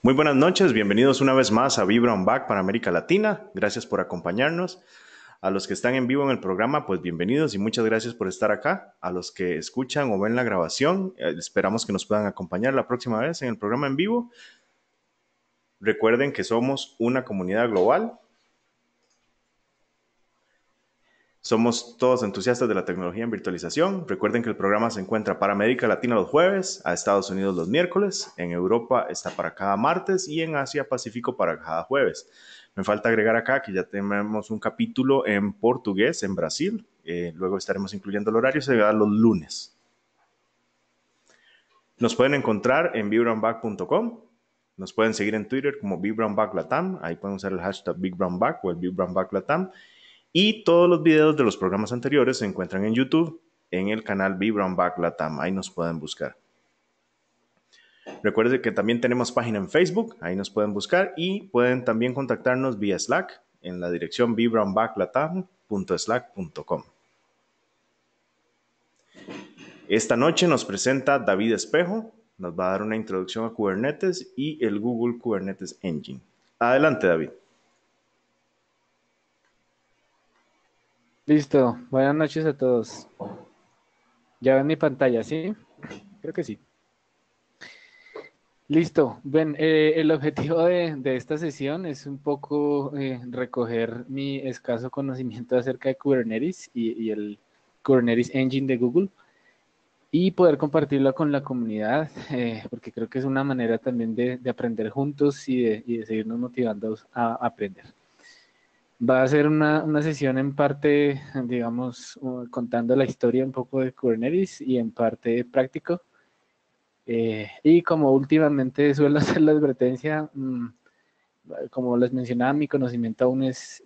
Muy buenas noches, bienvenidos una vez más a Vibra on Back para América Latina. Gracias por acompañarnos. A los que están en vivo en el programa, pues bienvenidos y muchas gracias por estar acá. A los que escuchan o ven la grabación, esperamos que nos puedan acompañar la próxima vez en el programa en vivo. Recuerden que somos una comunidad global. Somos todos entusiastas de la tecnología en virtualización. Recuerden que el programa se encuentra para América Latina los jueves, a Estados Unidos los miércoles, en Europa está para cada martes y en Asia Pacífico para cada jueves. Me falta agregar acá que ya tenemos un capítulo en portugués en Brasil. Luego estaremos incluyendo el horario, se da los lunes. Nos pueden encontrar en vibroonback.com. Nos pueden seguir en Twitter como VibroonBackLatam. Ahí pueden usar el hashtag BigBrownBack o el VibroonBackLatam. Y todos los videos de los programas anteriores se encuentran en YouTube, en el canal Vibra on Back Latam. Ahí nos pueden buscar. Recuerden que también tenemos página en Facebook, ahí nos pueden buscar y pueden también contactarnos vía Slack en la dirección vibraonbacklatam.slack.com. Esta noche nos presenta David Espejo, nos va a dar una introducción a Kubernetes y el Google Kubernetes Engine. Adelante, David. Listo, buenas noches a todos. Ya ven mi pantalla, ¿sí? Creo que sí. Listo, ven, el objetivo de esta sesión es un poco recoger mi escaso conocimiento acerca de Kubernetes y el Kubernetes Engine de Google y poder compartirlo con la comunidad, porque creo que es una manera también de aprender juntos y de seguirnos motivando a aprender. Va a ser una sesión en parte, digamos, contando la historia un poco de Kubernetes y en parte práctico. Y como últimamente suelo hacer la advertencia, como les mencionaba, mi conocimiento aún es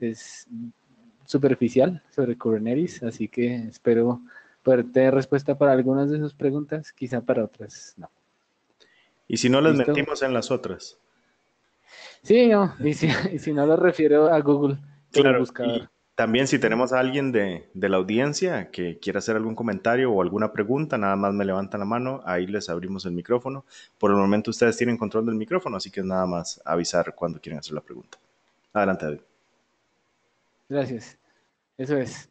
superficial sobre Kubernetes, así que espero poder tener respuesta para algunas de sus preguntas, quizá para otras no. Y si no les ¿Listo? mentimos en las otras. Sí, no, y si no lo refiero a Google por el Claro, buscador. y también si tenemos a alguien de la audiencia que quiera hacer algún comentario o alguna pregunta, nada más me levantan la mano, ahí les abrimos el micrófono. Por el momento ustedes tienen control del micrófono, así que es nada más avisar cuando quieren hacer la pregunta. Adelante, David. Gracias. Eso es.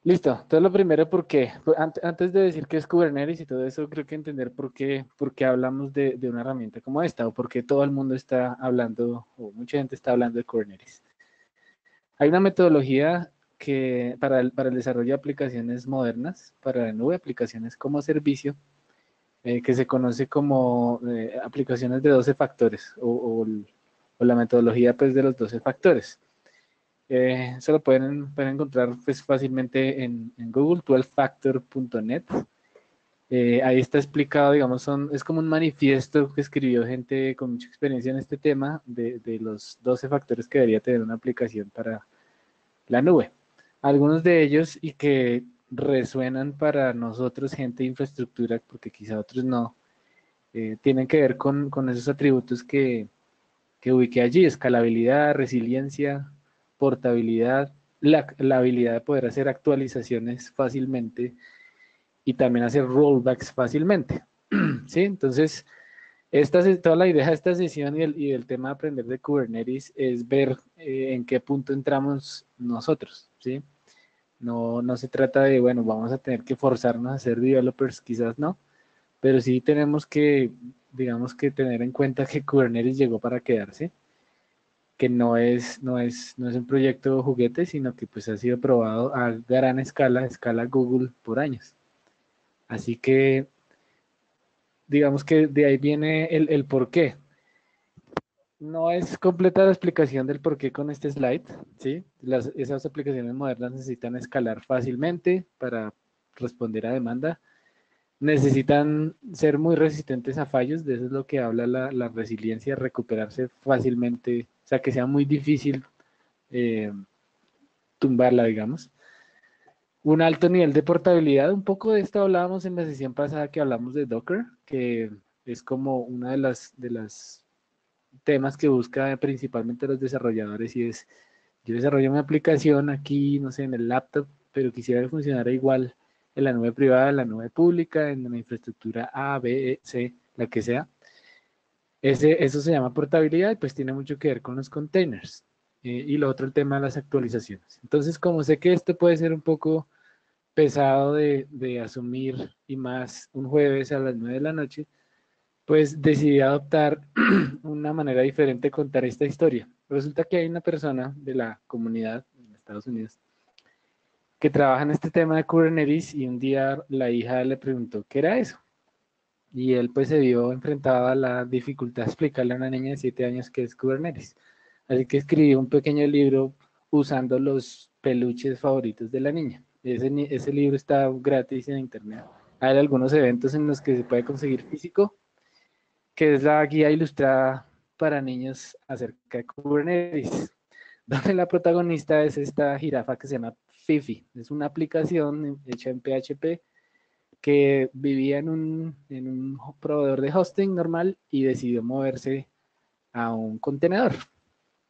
Listo. Entonces lo primero, ¿por qué? Pues, antes de decir qué es Kubernetes y todo eso, creo que entender por qué hablamos de una herramienta como esta o por qué todo el mundo está hablando o mucha gente está hablando de Kubernetes. Hay una metodología que para el desarrollo de aplicaciones modernas, para la nube, aplicaciones como servicio, que se conoce como aplicaciones de 12 factores o la metodología pues, de los 12 factores. Eso lo pueden encontrar pues, fácilmente en Google, 12factor.net. Ahí está explicado, digamos, es como un manifiesto que escribió gente con mucha experiencia en este tema de los 12 factores que debería tener una aplicación para la nube. Algunos de ellos y que resuenan para nosotros, gente de infraestructura, porque quizá otros no, tienen que ver con esos atributos que ubiqué allí, escalabilidad, resiliencia, portabilidad, la habilidad de poder hacer actualizaciones fácilmente y también hacer rollbacks fácilmente. ¿Sí? Entonces, toda la idea de esta sesión y el tema de aprender de Kubernetes es ver en qué punto entramos nosotros, ¿sí? No se trata de, bueno, vamos a tener que forzarnos a ser developers, quizás no, pero sí tenemos que, digamos que tener en cuenta que Kubernetes llegó para quedarse, que no es un proyecto juguete, sino que pues ha sido probado a gran escala, escala Google por años. Así que digamos que de ahí viene el por qué. No es completa la explicación del por qué con este slide, ¿sí? Esas aplicaciones modernas necesitan escalar fácilmente para responder a demanda. Necesitan ser muy resistentes a fallos, de eso es lo que habla la resiliencia, recuperarse fácilmente, o sea, que sea muy difícil eh, tumbarla, digamos. Un alto nivel de portabilidad, un poco de esto hablábamos en la sesión pasada que hablamos de Docker, que es como una de las temas que busca principalmente los desarrolladores y es, yo desarrollo mi aplicación aquí, no sé, en el laptop, pero quisiera que funcionara igual en la nube privada, en la nube pública, en la infraestructura A, B, C, la que sea. Eso se llama portabilidad y pues tiene mucho que ver con los containers. Y lo otro, el tema de las actualizaciones. Entonces, como sé que esto puede ser un poco pesado de asumir y más un jueves a las 9 de la noche, pues decidí adoptar una manera diferente de contar esta historia. Resulta que hay una persona de la comunidad en Estados Unidos que trabaja en este tema de Kubernetes y un día la hija le preguntó qué era eso. Y él pues se vio enfrentado a la dificultad de explicarle a una niña de 7 años qué es Kubernetes. Así que escribió un pequeño libro usando los peluches favoritos de la niña. Ese libro está gratis en internet. Hay algunos eventos en los que se puede conseguir físico, que es la guía ilustrada para niños acerca de Kubernetes, donde la protagonista es esta jirafa que se llama Fifi. Es una aplicación hecha en PHP que vivía en un proveedor de hosting normal y decidió moverse a un contenedor,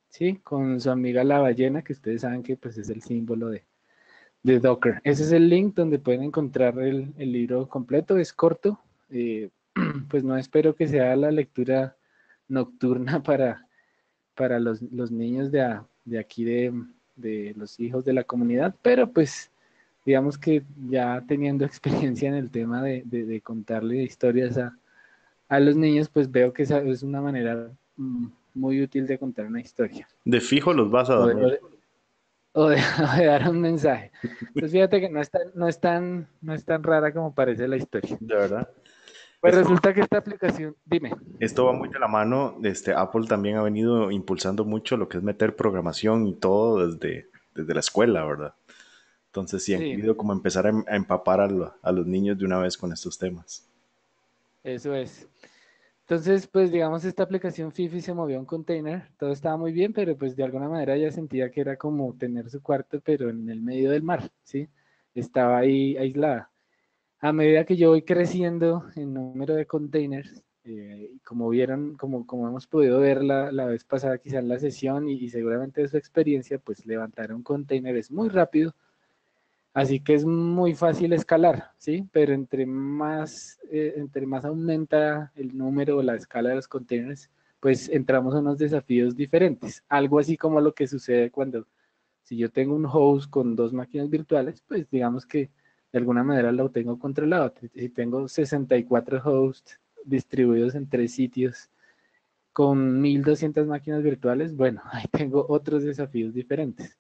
¿sí? Con su amiga la ballena, que ustedes saben que pues, es el símbolo de Docker. Ese es el link donde pueden encontrar el libro completo, es corto, pues no espero que sea la lectura nocturna para los niños de aquí de los hijos de la comunidad, pero pues digamos que ya teniendo experiencia en el tema de contarle historias a los niños, pues veo que esa es una manera muy útil de contar una historia De fijo los vas a o de, o dormir, de- o de- o de dar un mensaje. Entonces fíjate que no es tan rara como parece la historia. de verdad. Pues resulta que esta aplicación, dime. Esto va muy de la mano. Apple también ha venido impulsando mucho lo que es meter programación y todo desde la escuela, ¿verdad? Entonces sí han Sí, querido como empezar a empapar a los niños de una vez con estos temas. eso es. Entonces, pues digamos, esta aplicación Fifi se movió a un container, todo estaba muy bien, pero pues de alguna manera ella sentía que era como tener su cuarto, pero en el medio del mar, ¿sí? Estaba ahí aislada. A medida que yo voy creciendo en número de containers, y como vieron, como hemos podido ver la vez pasada, quizá en la sesión y seguramente de su experiencia, pues levantar un container es muy rápido. Así que es muy fácil escalar, ¿sí? Pero entre más aumenta el número o la escala de los containers, pues entramos a unos desafíos diferentes. Algo así como lo que sucede cuando, si yo tengo un host con 2 máquinas virtuales, pues digamos que de alguna manera lo tengo controlado. Si tengo 64 hosts distribuidos en 3 sitios con 1200 máquinas virtuales, bueno, ahí tengo otros desafíos diferentes.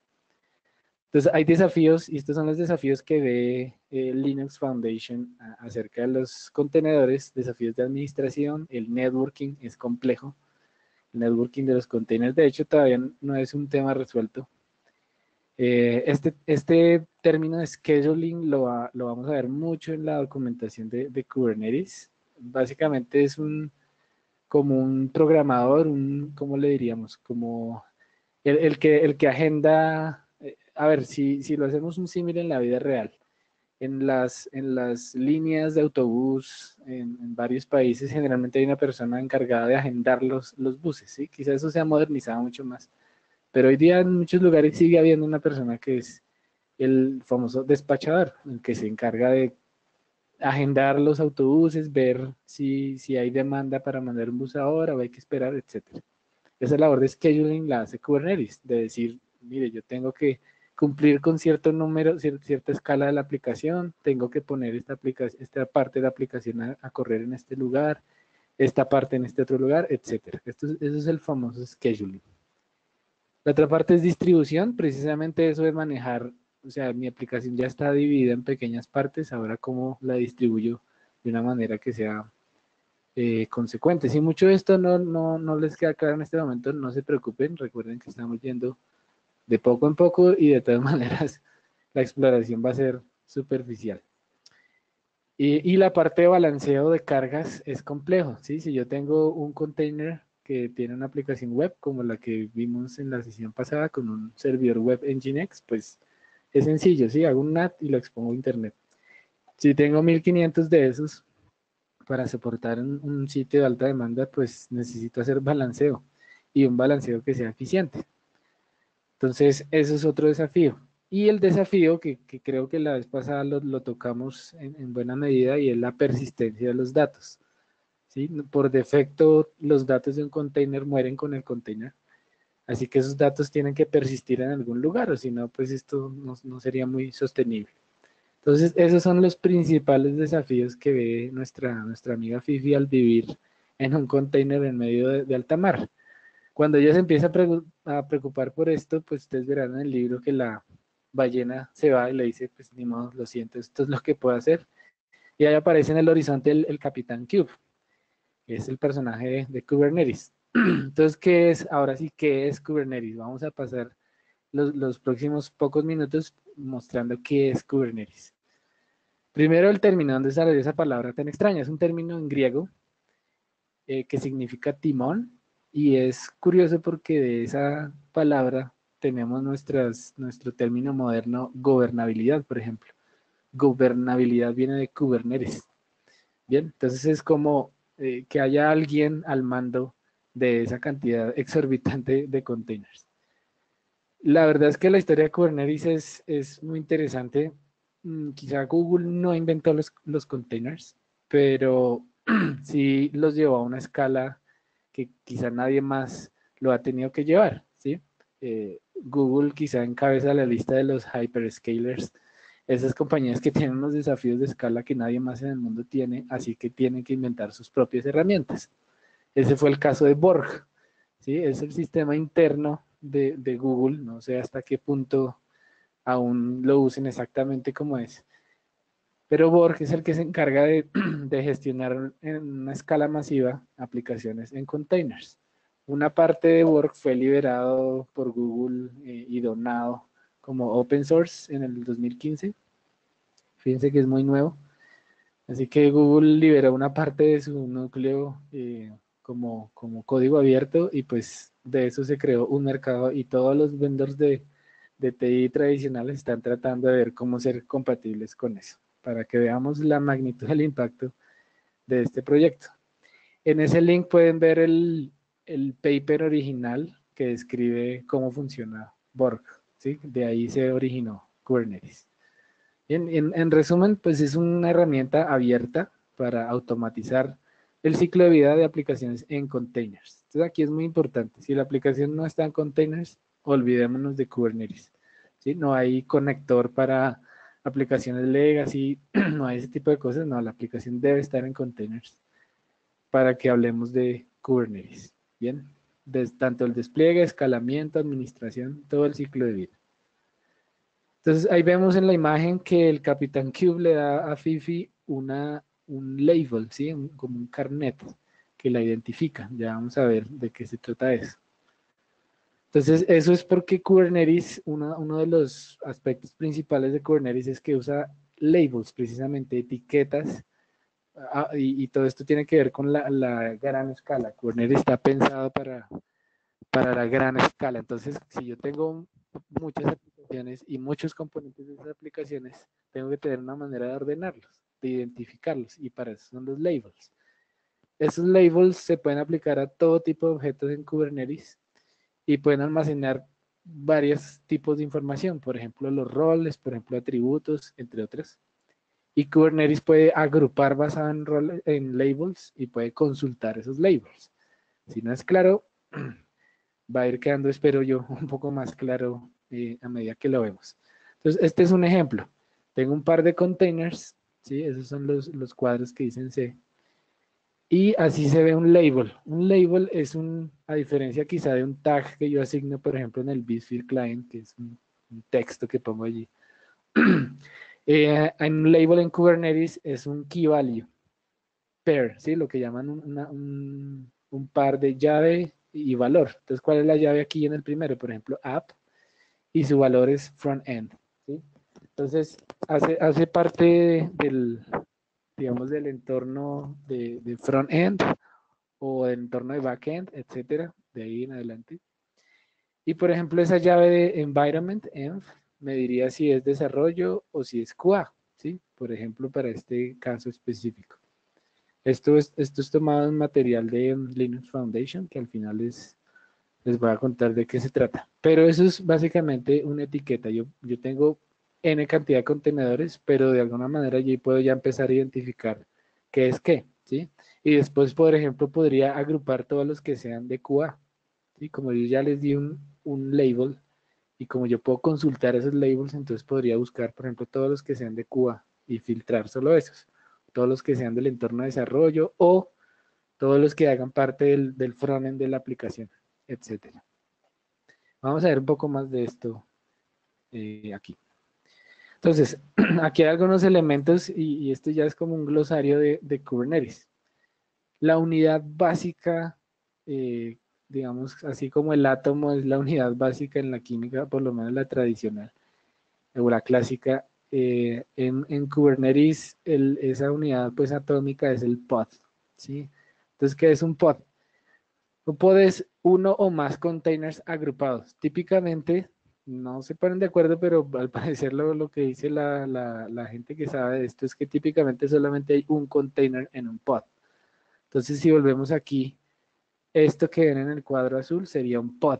Entonces, hay desafíos, y estos son los desafíos que ve Linux Foundation acerca de los contenedores, desafíos de administración, el networking es complejo, el networking de los containers, de hecho, todavía no es un tema resuelto. Este término de scheduling lo vamos a ver mucho en la documentación de Kubernetes. Básicamente es como un programador, ¿cómo le diríamos? Como el que agenda, a ver, si lo hacemos un símil en la vida real, en las líneas de autobús en varios países, generalmente hay una persona encargada de agendar los buses, ¿sí? Quizás eso se ha modernizado mucho más, pero hoy día en muchos lugares sigue habiendo una persona que es el famoso despachador, el que se encarga de agendar los autobuses, ver si hay demanda para mandar un bus ahora o hay que esperar, etcétera. Esa labor de scheduling la hace Kubernetes, de decir, mire, yo tengo que cumplir con cierto número, cierta escala de la aplicación, tengo que poner esta parte de la aplicación a correr en este lugar, esta parte en este otro lugar, etcétera. Eso es el famoso scheduling. La otra parte es distribución, precisamente eso de manejar, o sea, mi aplicación ya está dividida en pequeñas partes, ahora cómo la distribuyo de una manera que sea consecuente. Si mucho de esto no les queda claro en este momento, no se preocupen, recuerden que estamos yendo de poco en poco y de todas maneras la exploración va a ser superficial. Y la parte de balanceo de cargas es complejo, ¿sí? Si yo tengo un container que tiene una aplicación web como la que vimos en la sesión pasada con un servidor web Nginx, pues es sencillo, ¿sí? Hago un NAT y lo expongo a internet. Si tengo 1500 de esos, para soportar un sitio de alta demanda, pues necesito hacer balanceo y un balanceo que sea eficiente. Entonces, eso es otro desafío. Y el desafío que creo que la vez pasada lo tocamos en buena medida y es la persistencia de los datos. ¿sí? Por defecto, los datos de un container mueren con el container. Así que esos datos tienen que persistir en algún lugar, o si no, pues esto no sería muy sostenible. Entonces, esos son los principales desafíos que ve nuestra amiga Fifi al vivir en un container en medio de alta mar. Cuando ella se empieza a preocupar por esto, pues ustedes verán en el libro que la ballena se va y le dice, pues ni modo, lo siento, esto es lo que puedo hacer. Y ahí aparece en el horizonte el Capitán Cube, que es el personaje de Kubernetes. Entonces, ¿qué es? Ahora sí, ¿qué es Kubernetes? Vamos a pasar los próximos pocos minutos mostrando qué es Kubernetes. Primero, el término, ¿dónde sale esa palabra tan extraña? Es un término en griego que significa timón y es curioso porque de esa palabra tenemos nuestro término moderno gobernabilidad, por ejemplo. Gobernabilidad viene de Kubernetes. Bien, entonces es como que haya alguien al mando de esa cantidad exorbitante de containers. La verdad es que la historia de Kubernetes es muy interesante. Quizá Google no inventó los containers, pero sí los llevó a una escala que quizá nadie más lo ha tenido que llevar, ¿sí? Google quizá encabeza la lista de los hyperscalers, esas compañías que tienen unos desafíos de escala que nadie más en el mundo tiene, así que tienen que inventar sus propias herramientas. Ese fue el caso de Borg, ¿sí? Es el sistema interno de Google, no sé hasta qué punto aún lo usen exactamente como es. Pero Borg es el que se encarga de gestionar en una escala masiva aplicaciones en containers. Una parte de Borg fue liberado por Google y donado como open source en el 2015. Fíjense que es muy nuevo. Así que Google liberó una parte de su núcleo como código abierto y pues de eso se creó un mercado y todos los vendors de TI tradicionales están tratando de ver cómo ser compatibles con eso, para que veamos la magnitud del impacto de este proyecto. En ese link pueden ver el paper original que describe cómo funciona Borg, ¿sí? De ahí se originó Kubernetes. En resumen, pues es una herramienta abierta para automatizar el ciclo de vida de aplicaciones en containers. Entonces aquí es muy importante. Si la aplicación no está en containers, olvidémonos de Kubernetes. ¿Sí? No hay conector para aplicaciones legacy, no hay ese tipo de cosas. No, la aplicación debe estar en containers para que hablemos de Kubernetes. Bien, tanto el despliegue, escalamiento, administración, todo el ciclo de vida. Entonces ahí vemos en la imagen que el Capitán Cube le da a Fifi un label, ¿sí? Como un carnet que la identifica. Ya vamos a ver de qué se trata eso. Entonces eso es porque Kubernetes, uno de los aspectos principales de Kubernetes es que usa labels, precisamente etiquetas, y todo esto tiene que ver con la gran escala. Kubernetes está pensado para la gran escala. Entonces, si yo tengo muchas aplicaciones y muchos componentes de esas aplicaciones, tengo que tener una manera de ordenarlos, de identificarlos, y para eso son los labels. Esos labels se pueden aplicar a todo tipo de objetos en Kubernetes y pueden almacenar varios tipos de información, por ejemplo, los roles, por ejemplo, atributos, entre otros. Y Kubernetes puede agrupar basado en labels y puede consultar esos labels. Si no es claro, va a ir quedando, espero yo, un poco más claro a medida que lo vemos. Entonces, este es un ejemplo. Tengo un par de containers, ¿sí? Esos son los cuadros que dicen C. Y así se ve un label. Un label es a diferencia quizá de un tag que yo asigno, por ejemplo, en el Bitsphere Client, que es un texto que pongo allí. En un label en Kubernetes es un key value pair, ¿sí? Lo que llaman un par de llave y valor. Entonces, ¿cuál es la llave aquí en el primero? Por ejemplo, app, y su valor es front end, ¿sí? Entonces, hace parte digamos, del entorno de front end o del entorno de back end, etcétera, de ahí en adelante. Y, por ejemplo, esa llave de environment, env, me diría si es desarrollo o si es QA, ¿sí? Por ejemplo, para este caso específico. Esto es tomado en material de Linux Foundation, que al final les voy a contar de qué se trata. Pero eso es básicamente una etiqueta. Yo tengo N cantidad de contenedores, pero de alguna manera allí puedo ya empezar a identificar qué es qué. ¿sí? Y después, por ejemplo, podría agrupar todos los que sean de QA, ¿sí? Como yo ya les di un label, y como yo puedo consultar esos labels, entonces podría buscar, por ejemplo, todos los que sean de QA y filtrar solo esos, todos los que sean del entorno de desarrollo o todos los que hagan parte del frontend de la aplicación, etcétera. Vamos a ver un poco más de esto aquí. Entonces, aquí hay algunos elementos y esto ya es como un glosario de Kubernetes. La unidad básica, digamos, así como el átomo es la unidad básica en la química, por lo menos la tradicional o la clásica, en Kubernetes esa unidad pues atómica es el pod, ¿sí? Entonces, ¿qué es un pod? Un pod es uno o más containers agrupados. Típicamente, no se ponen de acuerdo, pero al parecer lo que dice la gente que sabe de esto es que típicamente solamente hay un container en un pod. Entonces, si volvemos aquí, esto que ven en el cuadro azul sería un pod,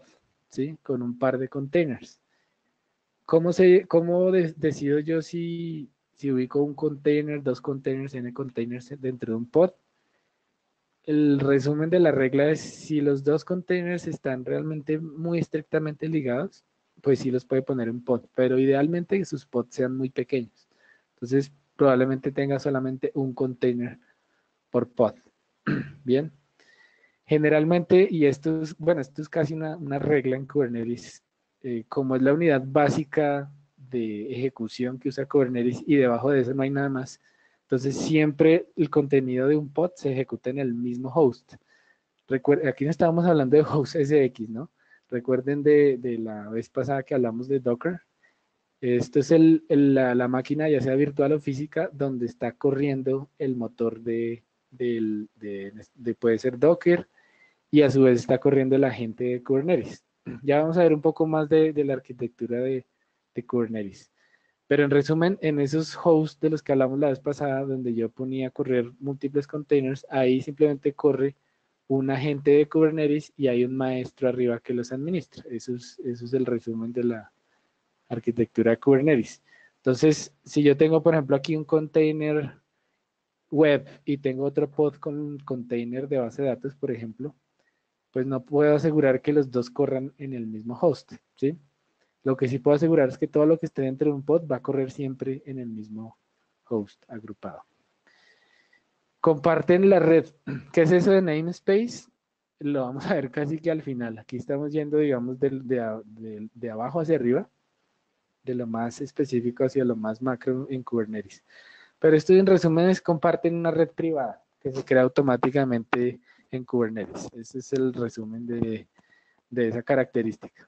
¿sí? Con un par de containers. ¿Cómo decido yo si ubico un container, dos containers, n containers dentro de un pod? El resumen de la regla es si los dos containers están realmente muy estrictamente ligados, pues sí los puede poner en pod, pero idealmente que sus pods sean muy pequeños. Entonces, probablemente tenga solamente un container por pod. Bien. Generalmente, y esto es, bueno, esto es casi una regla en Kubernetes, como es la unidad básica de ejecución que usa Kubernetes y debajo de eso no hay nada más. Entonces, siempre el contenido de un pod se ejecuta en el mismo host. Aquí no estábamos hablando de host SX, ¿no? Recuerden de la vez pasada que hablamos de Docker. Esto es la máquina, ya sea virtual o física, donde está corriendo el motor puede ser Docker, y a su vez está corriendo el agente de Kubernetes. Ya vamos a ver un poco más de la arquitectura de Kubernetes. Pero en resumen, en esos hosts de los que hablamos la vez pasada, donde yo ponía a correr múltiples containers, ahí simplemente corre un agente de Kubernetes y hay un maestro arriba que los administra. Eso es el resumen de la arquitectura de Kubernetes. Entonces, si yo tengo, por ejemplo, aquí un container web y tengo otro pod con un container de base de datos, por ejemplo, pues no puedo asegurar que los dos corran en el mismo host, ¿sí? Lo que sí puedo asegurar es que todo lo que esté dentro de un pod va a correr siempre en el mismo host agrupado. Comparten la red. ¿Qué es eso de namespace? Lo vamos a ver casi que al final. Aquí estamos yendo, digamos, de abajo hacia arriba, de lo más específico hacia lo más macro en Kubernetes. Pero esto en resumen es comparten una red privada que se crea automáticamente en Kubernetes. Ese es el resumen de esa característica.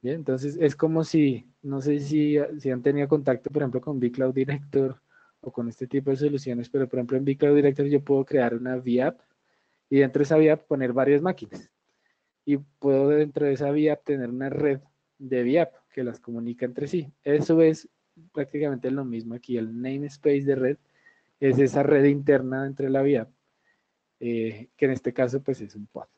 Bien, entonces es como si, no sé si han tenido contacto, por ejemplo, con vCloud Director o con este tipo de soluciones, pero por ejemplo en vCloud Director yo puedo crear una VApp y dentro de esa VApp poner varias máquinas. Y puedo dentro de esa VApp tener una red de VApp que las comunica entre sí. Eso es prácticamente lo mismo aquí. El namespace de red es esa red interna entre la VApp, que en este caso pues es un pod.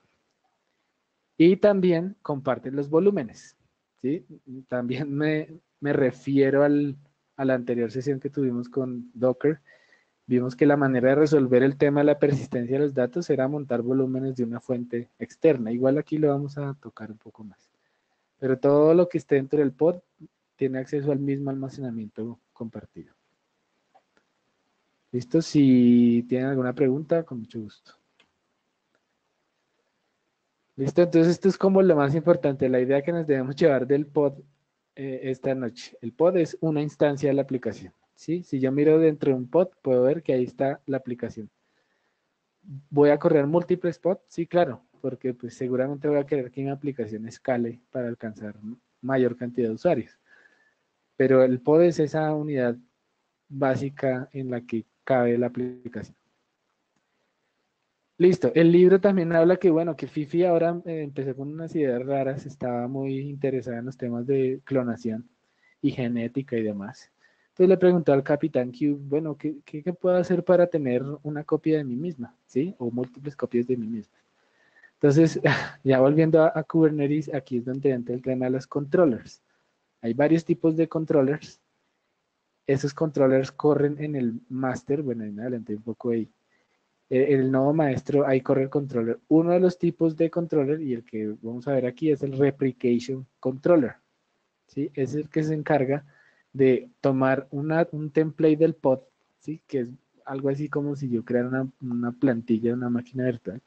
Y también comparten los volúmenes, ¿sí? También me refiero a la anterior sesión que tuvimos con Docker. Vimos que la manera de resolver el tema de la persistencia de los datos era montar volúmenes de una fuente externa. Igual aquí lo vamos a tocar un poco más. Pero todo lo que esté dentro del pod tiene acceso al mismo almacenamiento compartido. ¿Listo? Si tienen alguna pregunta, con mucho gusto. Listo, entonces esto es como lo más importante, la idea que nos debemos llevar del pod esta noche. El pod es una instancia de la aplicación, ¿sí? Si yo miro dentro de un pod, puedo ver que ahí está la aplicación. ¿Voy a correr múltiples pods? Sí, claro, porque pues seguramente voy a querer que mi aplicación escale para alcanzar mayor cantidad de usuarios. Pero el pod es esa unidad básica en la que cabe la aplicación. Listo, el libro también habla que, bueno, que Fifi ahora empezó con unas ideas raras, estaba muy interesada en los temas de clonación y genética y demás. Entonces le preguntó al Capitán Q, bueno, ¿qué puedo hacer para tener una copia de mí misma? ¿Sí? O múltiples copias de mí misma. Entonces, ya volviendo a Kubernetes, aquí es donde entra el tema de los controllers. Hay varios tipos de controllers. Esos controllers corren en el master, bueno, en adelante un poco ahí. El nodo maestro, ahí corre el controller. Uno de los tipos de controller, y el que vamos a ver aquí, es el replication controller. ¿Sí? Es el que se encarga de tomar un template del pod, ¿sí? Que es algo así como si yo creara una plantilla de una máquina virtual,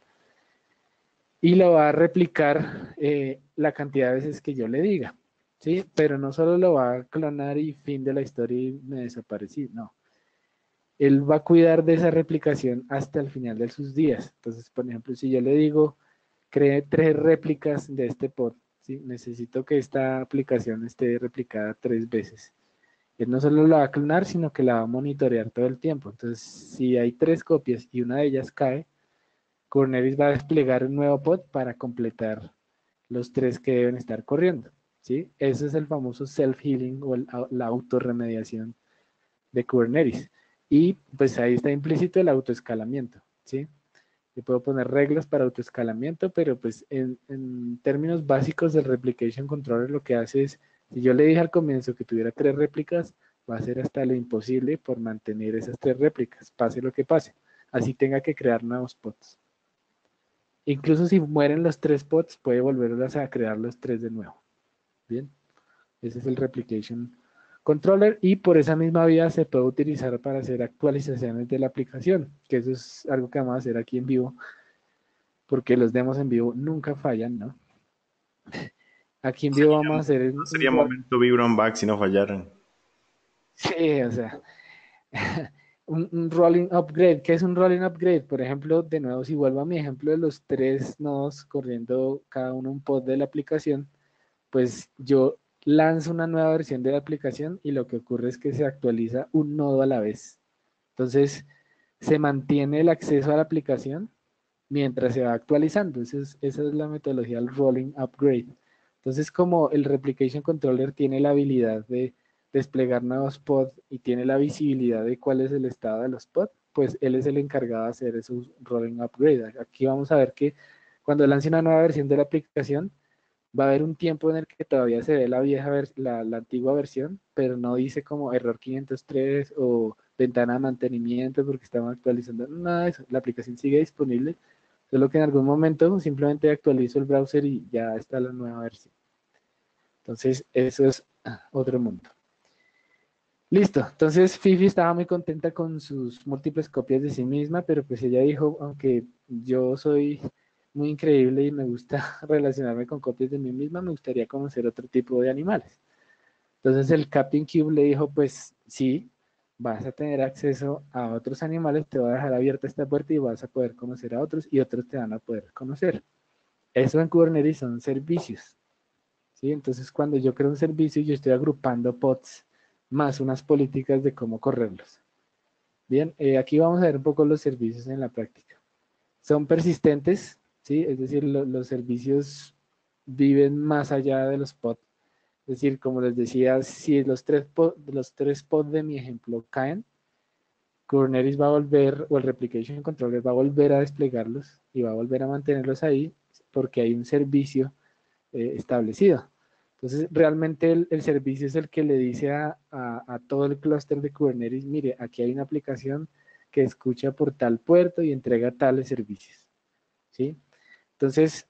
y lo va a replicar la cantidad de veces que yo le diga, ¿sí? Pero no solo lo va a clonar y fin de la historia y me desaparecí, no. Él va a cuidar de esa replicación hasta el final de sus días. Entonces, por ejemplo, si yo le digo, cree 3 réplicas de este pod, ¿sí? Necesito que esta aplicación esté replicada 3 veces. Él no solo la va a clonar, sino que la va a monitorear todo el tiempo. Entonces, si hay 3 copias y una de ellas cae, Kubernetes va a desplegar un nuevo pod para completar los 3 que deben estar corriendo. ¿Sí? Ese es el famoso self-healing o la autorremediación de Kubernetes. Y pues ahí está implícito el autoescalamiento. ¿Sí? Yo puedo poner reglas para autoescalamiento, pero pues en términos básicos del Replication Controller lo que hace es, si yo le dije al comienzo que tuviera 3 réplicas, va a hacer hasta lo imposible por mantener esas 3 réplicas, pase lo que pase. Así tenga que crear nuevos pods. Incluso si mueren los 3 pods, puede volverlas a crear los 3 de nuevo. Bien, ese es el Replication Controller y por esa misma vía se puede utilizar para hacer actualizaciones de la aplicación, que eso es algo que vamos a hacer aquí en vivo, porque los demos en vivo nunca fallan, ¿no? Aquí en vivo vamos a hacer No un sería rol. momento Vibram Back si no fallaran. Sí, o sea, un rolling upgrade. ¿Qué es un rolling upgrade? Por ejemplo, de nuevo, si vuelvo a mi ejemplo de los 3 nodos corriendo cada uno un pod de la aplicación, pues yo lanzo una nueva versión de la aplicación y lo que ocurre es que se actualiza un nodo a la vez. Entonces, se mantiene el acceso a la aplicación mientras se va actualizando. Esa es la metodología del rolling upgrade. Entonces, como el Replication Controller tiene la habilidad de desplegar nuevos pods y tiene la visibilidad de cuál es el estado de los pods, pues él es el encargado de hacer esos rolling upgrade. Aquí vamos a ver que cuando lance una nueva versión de la aplicación, va a haber un tiempo en el que todavía se ve la la antigua versión, pero no dice como error 503 o ventana de mantenimiento porque estamos actualizando, nada de eso. La aplicación sigue disponible, solo que en algún momento simplemente actualizo el browser y ya está la nueva versión. Entonces, eso es otro mundo. Listo, entonces Fifi estaba muy contenta con sus múltiples copias de sí misma, pero pues ella dijo, aunque yo soy muy increíble y me gusta relacionarme con copias de mí misma, me gustaría conocer otro tipo de animales. Entonces el Captain Cube le dijo, pues sí, vas a tener acceso a otros animales, te voy a dejar abierta esta puerta y vas a poder conocer a otros y otros te van a poder conocer. Eso en Kubernetes son servicios. ¿Sí? Entonces, cuando yo creo un servicio, yo estoy agrupando pods más unas políticas de cómo correrlos. Bien, aquí vamos a ver un poco los servicios en la práctica. Son persistentes, ¿sí? Es decir, los servicios viven más allá de los pods. Es decir, como les decía, si los tres pods de mi ejemplo caen, Kubernetes va a volver, o el Replication Controller va a volver a desplegarlos y va a volver a mantenerlos ahí porque hay un servicio establecido. Entonces, realmente el servicio es el que le dice a todo el clúster de Kubernetes, mire, aquí hay una aplicación que escucha por tal puerto y entrega tales servicios. ¿Sí? Entonces,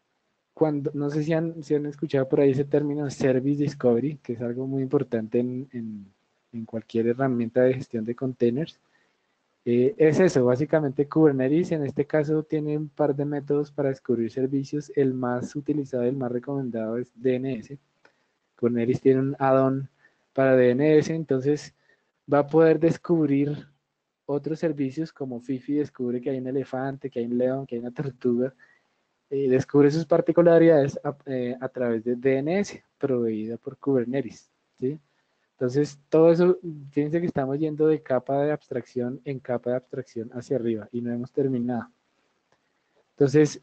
no sé si han escuchado por ahí ese término Service Discovery, que es algo muy importante en cualquier herramienta de gestión de containers. Es eso, básicamente Kubernetes en este caso tiene un par de métodos para descubrir servicios. El más utilizado y el más recomendado es DNS. Kubernetes tiene un add-on para DNS, entonces va a poder descubrir otros servicios como Fifi descubre que hay un elefante, que hay un león, que hay una tortuga, descubre sus particularidades a través de DNS proveída por Kubernetes. ¿Sí? Entonces, todo eso, fíjense que estamos yendo de capa de abstracción en capa de abstracción hacia arriba y no hemos terminado. Entonces,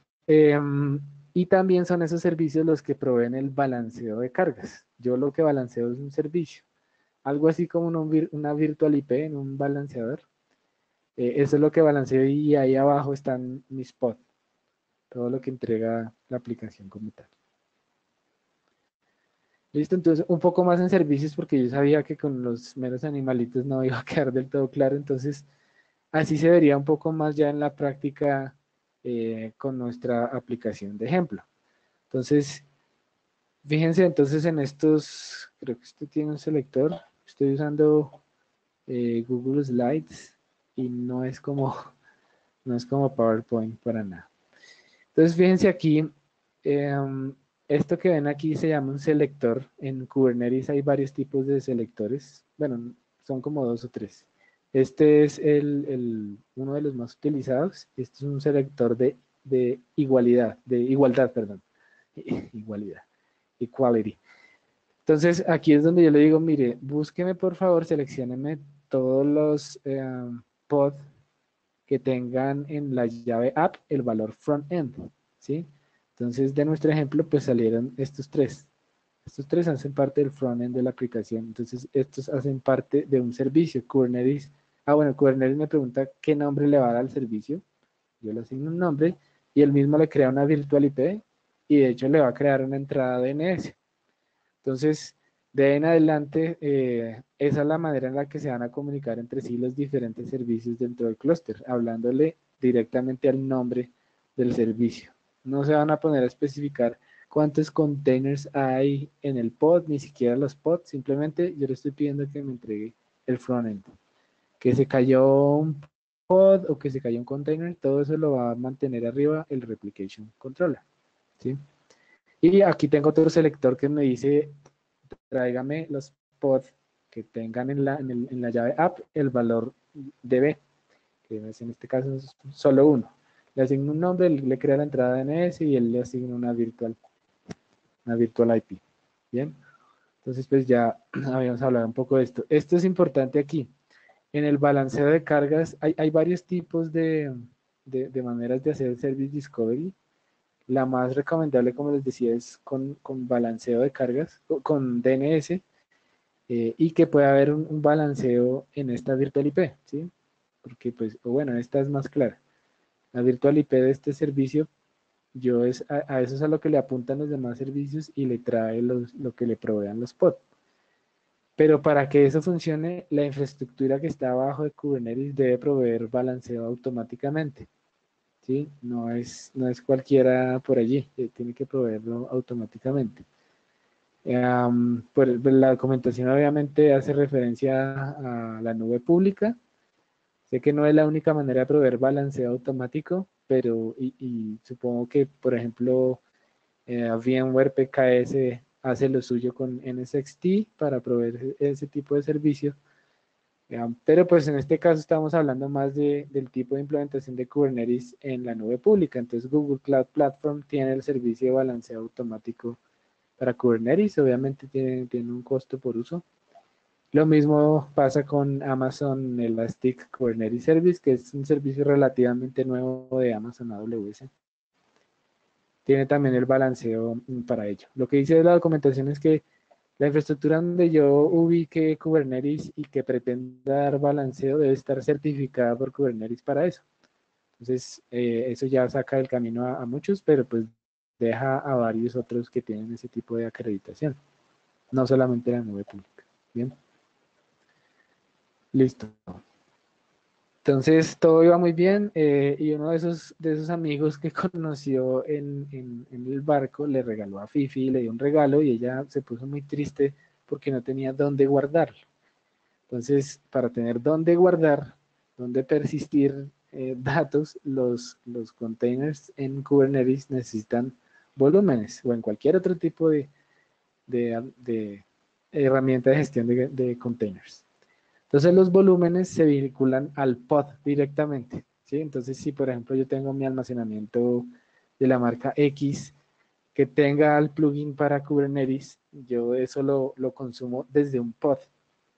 y también son esos servicios los que proveen el balanceo de cargas. Yo lo que balanceo es un servicio, algo así como una virtual IP en un balanceador. Eso es lo que balanceo y ahí abajo están mis pods, todo lo que entrega la aplicación como tal. Listo, entonces un poco más en servicios porque yo sabía que con los meros animalitos no iba a quedar del todo claro. Entonces, así se vería un poco más ya en la práctica con nuestra aplicación de ejemplo. Entonces, fíjense entonces en estos, creo que este tiene un selector, estoy usando Google Slides y no es como, no es como PowerPoint para nada. Entonces, fíjense aquí, esto que ven aquí se llama un selector. En Kubernetes hay varios tipos de selectores. Bueno, son como 2 o 3. Este es uno de los más utilizados. Este es un selector de igualdad, perdón. Igualdad, equality. Entonces, aquí es donde yo le digo, mire, búsqueme por favor, seleccióneme todos los pod que tengan en la llave app el valor front-end, ¿sí? Entonces, de nuestro ejemplo, pues salieron estos tres. Estos tres hacen parte del front-end de la aplicación. Entonces, estos hacen parte de un servicio. Kubernetes, bueno, Kubernetes me pregunta qué nombre le va a dar al servicio. Yo le asigno un nombre y él mismo le crea una virtual IP y de hecho le va a crear una entrada DNS. Entonces, de ahí en adelante, esa es la manera en la que se van a comunicar entre sí los diferentes servicios dentro del clúster, hablándole directamente al nombre del servicio. No se van a poner a especificar cuántos containers hay en el pod, ni siquiera los pods, simplemente yo le estoy pidiendo que me entregue el frontend. Que se cayó un pod o que se cayó un container, todo eso lo va a mantener arriba el replication controller, ¿sí? Y aquí tengo otro selector que me dice tráigame los pods que tengan en la llave app el valor DB, que es en este caso es solo uno. Le asigno un nombre, le crea la entrada DNS y él le asigna una virtual IP. Bien, entonces pues ya habíamos hablado un poco de esto. Esto es importante aquí. En el balanceo de cargas hay varios tipos de maneras de hacer el Service Discovery. La más recomendable, como les decía, es con balanceo de cargas, con DNS, y que pueda haber un balanceo en esta virtual IP, ¿sí? Porque, pues, bueno, esta es más clara. La virtual IP de este servicio, a eso es a lo que le apuntan los demás servicios y le trae lo que le provean los pods. Pero para que eso funcione, la infraestructura que está abajo de Kubernetes debe proveer balanceo automáticamente, ¿sí? No es cualquiera por allí, tiene que proveerlo automáticamente. Pues la documentación obviamente hace referencia a la nube pública. Sé que no es la única manera de proveer balanceo automático, pero y supongo que, por ejemplo, VMware PKS hace lo suyo con NSXT para proveer ese tipo de servicio. Pero pues en este caso estamos hablando más del tipo de implementación de Kubernetes en la nube pública. Entonces Google Cloud Platform tiene el servicio de balanceo automático para Kubernetes, obviamente tiene un costo por uso. Lo mismo pasa con Amazon Elastic Kubernetes Service, que es un servicio relativamente nuevo de Amazon AWS. Tiene también el balanceo para ello. Lo que dice la documentación es que la infraestructura donde yo ubique Kubernetes y que pretenda dar balanceo debe estar certificada por Kubernetes para eso. Entonces, eso ya saca del camino a muchos, pero pues deja a varios otros que tienen ese tipo de acreditación, no solamente la nube pública. Bien, listo. Entonces todo iba muy bien, y uno de esos amigos que conoció en el barco le regaló a Fifi, le dio un regalo y ella se puso muy triste porque no tenía dónde guardarlo. Entonces, para tener dónde guardar, dónde persistir datos, los containers en Kubernetes necesitan volúmenes o en cualquier otro tipo de herramienta de gestión de containers. Entonces los volúmenes se vinculan al pod directamente, ¿sí? Entonces si por ejemplo yo tengo mi almacenamiento de la marca X que tenga el plugin para Kubernetes, yo eso lo consumo desde un pod,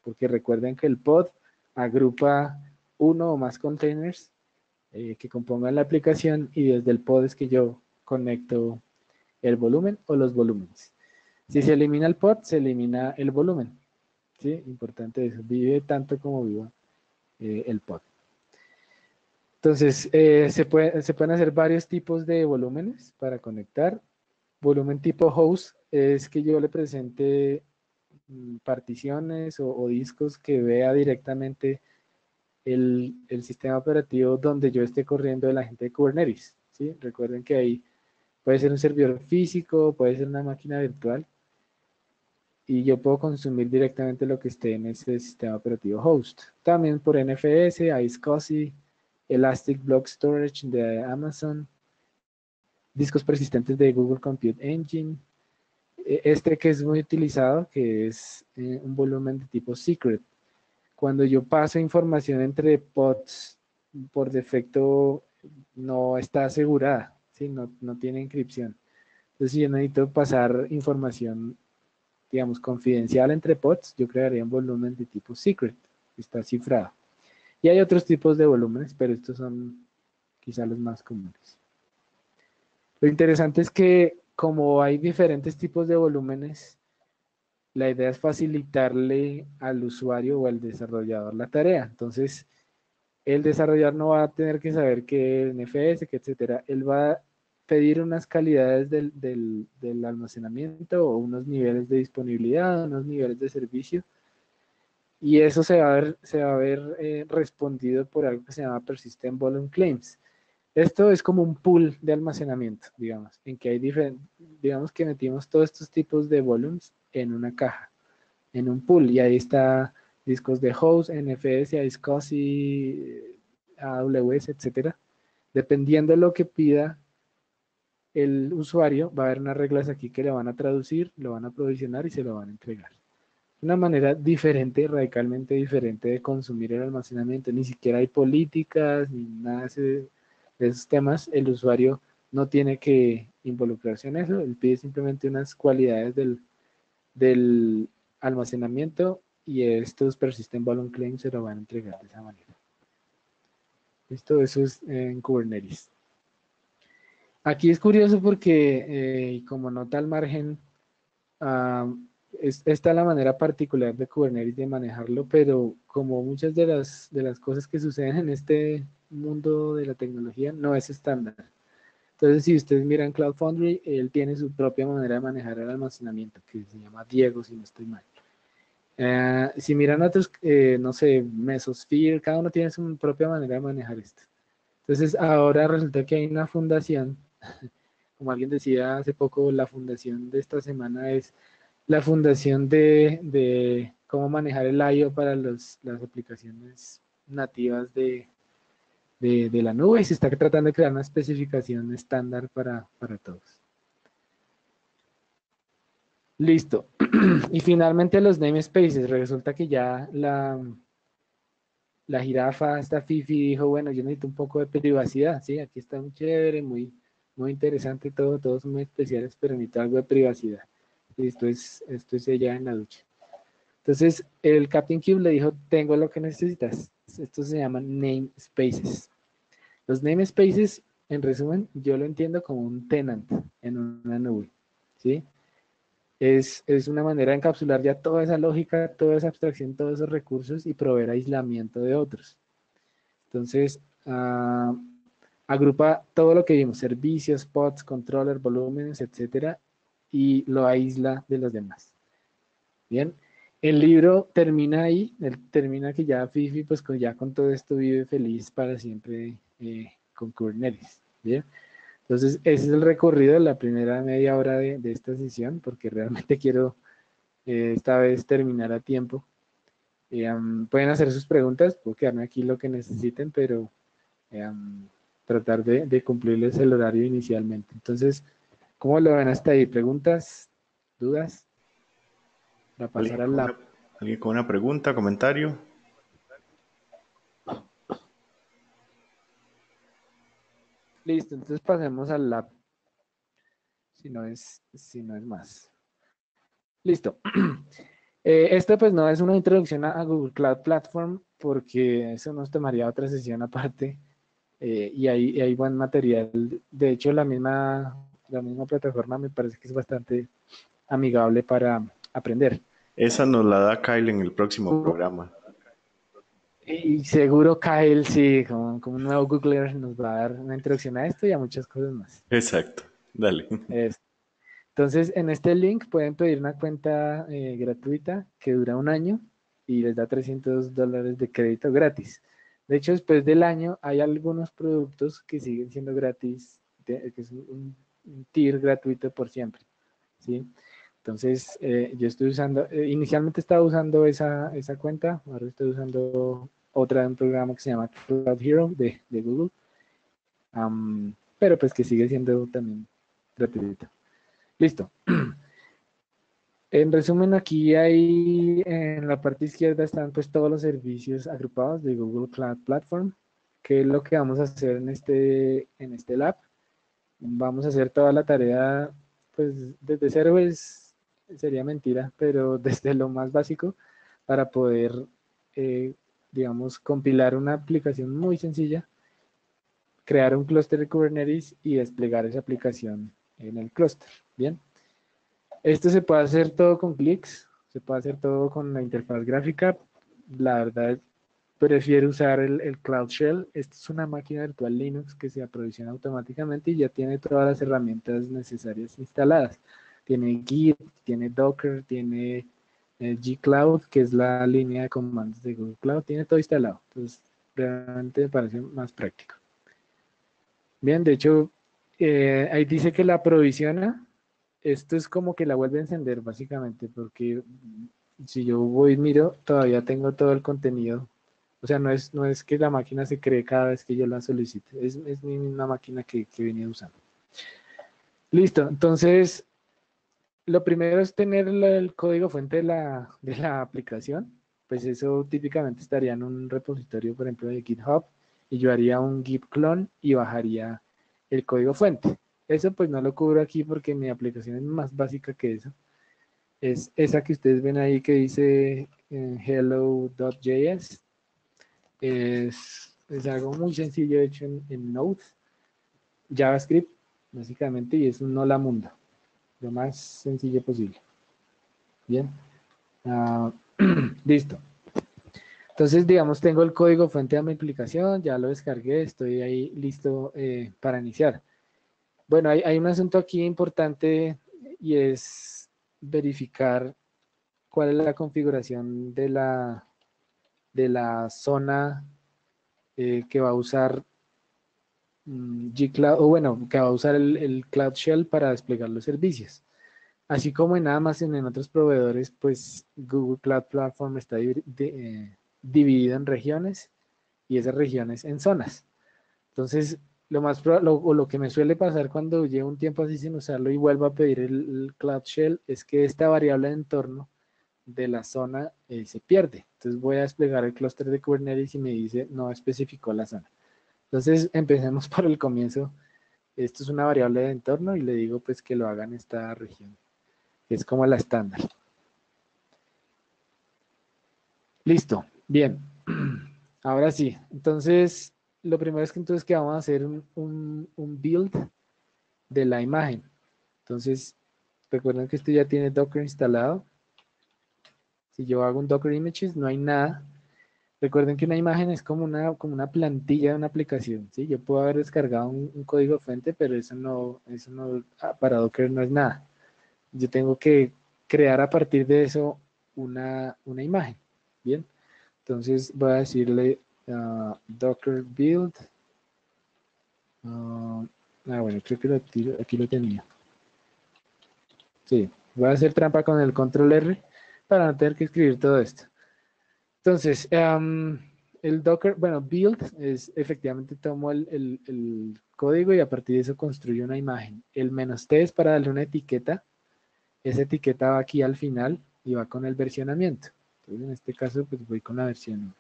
porque recuerden que el pod agrupa uno o más containers que compongan la aplicación y desde el pod es que yo conecto el volumen o los volúmenes. Si se elimina el pod, se elimina el volumen. ¿Sí? Importante eso, vive tanto como viva el pod. Entonces, se pueden hacer varios tipos de volúmenes para conectar. Volumen tipo host es que yo le presente particiones o discos que vea directamente el sistema operativo donde yo esté corriendo el agente de Kubernetes, ¿sí? Recuerden que ahí puede ser un servidor físico, puede ser una máquina virtual, y yo puedo consumir directamente lo que esté en ese sistema operativo host. También por NFS, iSCSI, Elastic Block Storage de Amazon, discos persistentes de Google Compute Engine, este que es muy utilizado, que es un volumen de tipo secret. Cuando yo paso información entre pods, por defecto no está asegurada, ¿sí? No tiene encripción. Entonces, si yo necesito pasar información, digamos, confidencial entre pods, yo crearía un volumen de tipo secret, que está cifrado. Y hay otros tipos de volúmenes, pero estos son quizá los más comunes. Lo interesante es que como hay diferentes tipos de volúmenes, la idea es facilitarle al usuario o al desarrollador la tarea. Entonces, el desarrollador no va a tener que saber qué NFS, que etcétera. Él va a pedir unas calidades del almacenamiento o unos niveles de disponibilidad, unos niveles de servicio, y eso se va a ver respondido por algo que se llama Persistent Volume Claims. Esto es como un pool de almacenamiento, digamos, en que hay diferentes, digamos que metimos todos estos tipos de volumes en una caja, en un pool, y ahí está discos de host, NFS, iSCSI, AWS, etcétera. Dependiendo de lo que pida el usuario, va a haber unas reglas aquí que le van a traducir, lo van a provisionar y se lo van a entregar. Una manera diferente, radicalmente diferente de consumir el almacenamiento. Ni siquiera hay políticas ni nada de esos temas. El usuario no tiene que involucrarse en eso. Él pide simplemente unas cualidades del almacenamiento y estos persistent volume claims se lo van a entregar de esa manera. Listo, eso es en Kubernetes. Aquí es curioso porque, como nota al margen, esta es la manera particular de Kubernetes de manejarlo, pero como muchas de las cosas que suceden en este mundo de la tecnología, no es estándar. Entonces, si ustedes miran Cloud Foundry, él tiene su propia manera de manejar el almacenamiento, que se llama Diego, si no estoy mal. Si miran otros, no sé, Mesosphere, cada uno tiene su propia manera de manejar esto. Entonces, ahora resulta que hay una fundación, como alguien decía hace poco, la fundación de esta semana es la fundación de cómo manejar el I/O para las aplicaciones nativas de la nube, y se está tratando de crear una especificación estándar para todos. Listo. Y finalmente los namespaces. Resulta que ya la jirafa, esta Fifi, dijo, bueno, yo necesito un poco de privacidad, ¿sí? Aquí está muy chévere, muy interesante todo, todos son muy especiales, pero necesito algo de privacidad. Y esto es ella en la ducha. Entonces, el Captain Cube le dijo, tengo lo que necesitas. Estos se llaman namespaces. Los namespaces, en resumen, yo lo entiendo como un tenant en una nube, ¿sí? Es una manera de encapsular ya toda esa lógica, toda esa abstracción, todos esos recursos y proveer aislamiento de otros. Entonces, agrupa todo lo que vimos, servicios, pods, controller, volúmenes, etcétera, y lo aísla de los demás. Bien, el libro termina ahí, termina que ya Fifi, pues ya con todo esto vive feliz para siempre con Kubernetes. Bien, entonces ese es el recorrido de la primera media hora de esta sesión, porque realmente quiero esta vez terminar a tiempo. Pueden hacer sus preguntas, puedo quedarme aquí lo que necesiten, pero tratar de cumplirles el horario inicialmente. Entonces, ¿cómo lo ven hasta ahí? ¿Preguntas? ¿Dudas? Para pasar ¿Alguien al con lab. alguien con una pregunta, comentario? Listo, entonces pasemos al lab, si no es más. Listo. Este pues no es una introducción a Google Cloud Platform porque eso nos tomaría otra sesión aparte y hay buen material. De hecho, la misma plataforma me parece que es bastante amigable para aprender. Esa nos la da Kyle en el próximo programa. Y seguro Kyle, sí, como un nuevo Googler, nos va a dar una introducción a esto y a muchas cosas más. Exacto. Dale. Entonces, en este link pueden pedir una cuenta gratuita que dura un año y les da $300 de crédito gratis. De hecho, después del año hay algunos productos que siguen siendo gratis, que es un tier gratuito por siempre, ¿sí? Entonces, yo estoy usando, inicialmente estaba usando esa cuenta, ahora estoy usando otra de un programa que se llama Cloud Hero de Google, pero pues que sigue siendo también gratuito. Listo. En resumen, aquí hay en la parte izquierda están pues todos los servicios agrupados de Google Cloud Platform, que es lo que vamos a hacer en este lab. Vamos a hacer toda la tarea, pues desde cero sería mentira, pero desde lo más básico para poder, eh, digamos, compilar una aplicación muy sencilla, crear un clúster de Kubernetes y desplegar esa aplicación en el clúster. Bien. Esto se puede hacer todo con clics, se puede hacer todo con la interfaz gráfica. La verdad, prefiero usar el Cloud Shell. Esta es una máquina virtual Linux que se aprovisiona automáticamente y ya tiene todas las herramientas necesarias instaladas. Tiene Git, tiene Docker, tiene G-Cloud, que es la línea de comandos de Google Cloud, tiene todo instalado. Entonces, realmente me parece más práctico. Bien, de hecho, ahí dice que la aprovisiona. Esto es como que la vuelve a encender, básicamente, porque si yo voy y miro, todavía tengo todo el contenido. O sea, no es que la máquina se cree cada vez que yo la solicite. Es mi misma máquina que venía usando. Listo, entonces, lo primero es tener el código fuente de la aplicación. Pues eso típicamente estaría en un repositorio, por ejemplo, de GitHub, y yo haría un git clone y bajaría el código fuente. Eso pues no lo cubro aquí porque mi aplicación es más básica que eso. Es esa que ustedes ven ahí que dice hello.js. Es algo muy sencillo hecho en Node, JavaScript, básicamente, y es un hola mundo, lo más sencillo posible. Bien. Ah, listo. Entonces, digamos, tengo el código fuente de mi aplicación, ya lo descargué, estoy ahí listo para iniciar. Bueno, hay un asunto aquí importante y es verificar cuál es la configuración de la zona que va a usar G-Cloud, o bueno, que va a usar el Cloud Shell para desplegar los servicios. Así como en Amazon, en otros proveedores, pues Google Cloud Platform está dividido en regiones y esas regiones en zonas. Entonces, lo que me suele pasar cuando llevo un tiempo así sin usarlo y vuelvo a pedir el Cloud Shell es que esta variable de entorno de la zona se pierde. Entonces voy a desplegar el clúster de Kubernetes y me dice no especificó la zona. Entonces empecemos por el comienzo. Esto es una variable de entorno y le digo pues que lo haga en esta región, que es como la estándar. Listo, bien. Ahora sí, entonces lo primero es que entonces que vamos a hacer un build de la imagen. Entonces, recuerden que esto ya tiene Docker instalado. Si yo hago un Docker Images, no hay nada. Recuerden que una imagen es como una plantilla de una aplicación, ¿sí? Yo puedo haber descargado un código fuente, pero eso no, para Docker no es nada. Yo tengo que crear a partir de eso una imagen, ¿bien? Entonces voy a decirle Docker build. Bueno, creo que aquí lo tenía. Sí, voy a hacer trampa con el control R para no tener que escribir todo esto. Entonces, el Docker, bueno, build es efectivamente tomo el código y a partir de eso construyo una imagen. El "-t es para darle una etiqueta. Esa etiqueta va aquí al final y va con el versionamiento. Entonces, en este caso, pues voy con la versión 1.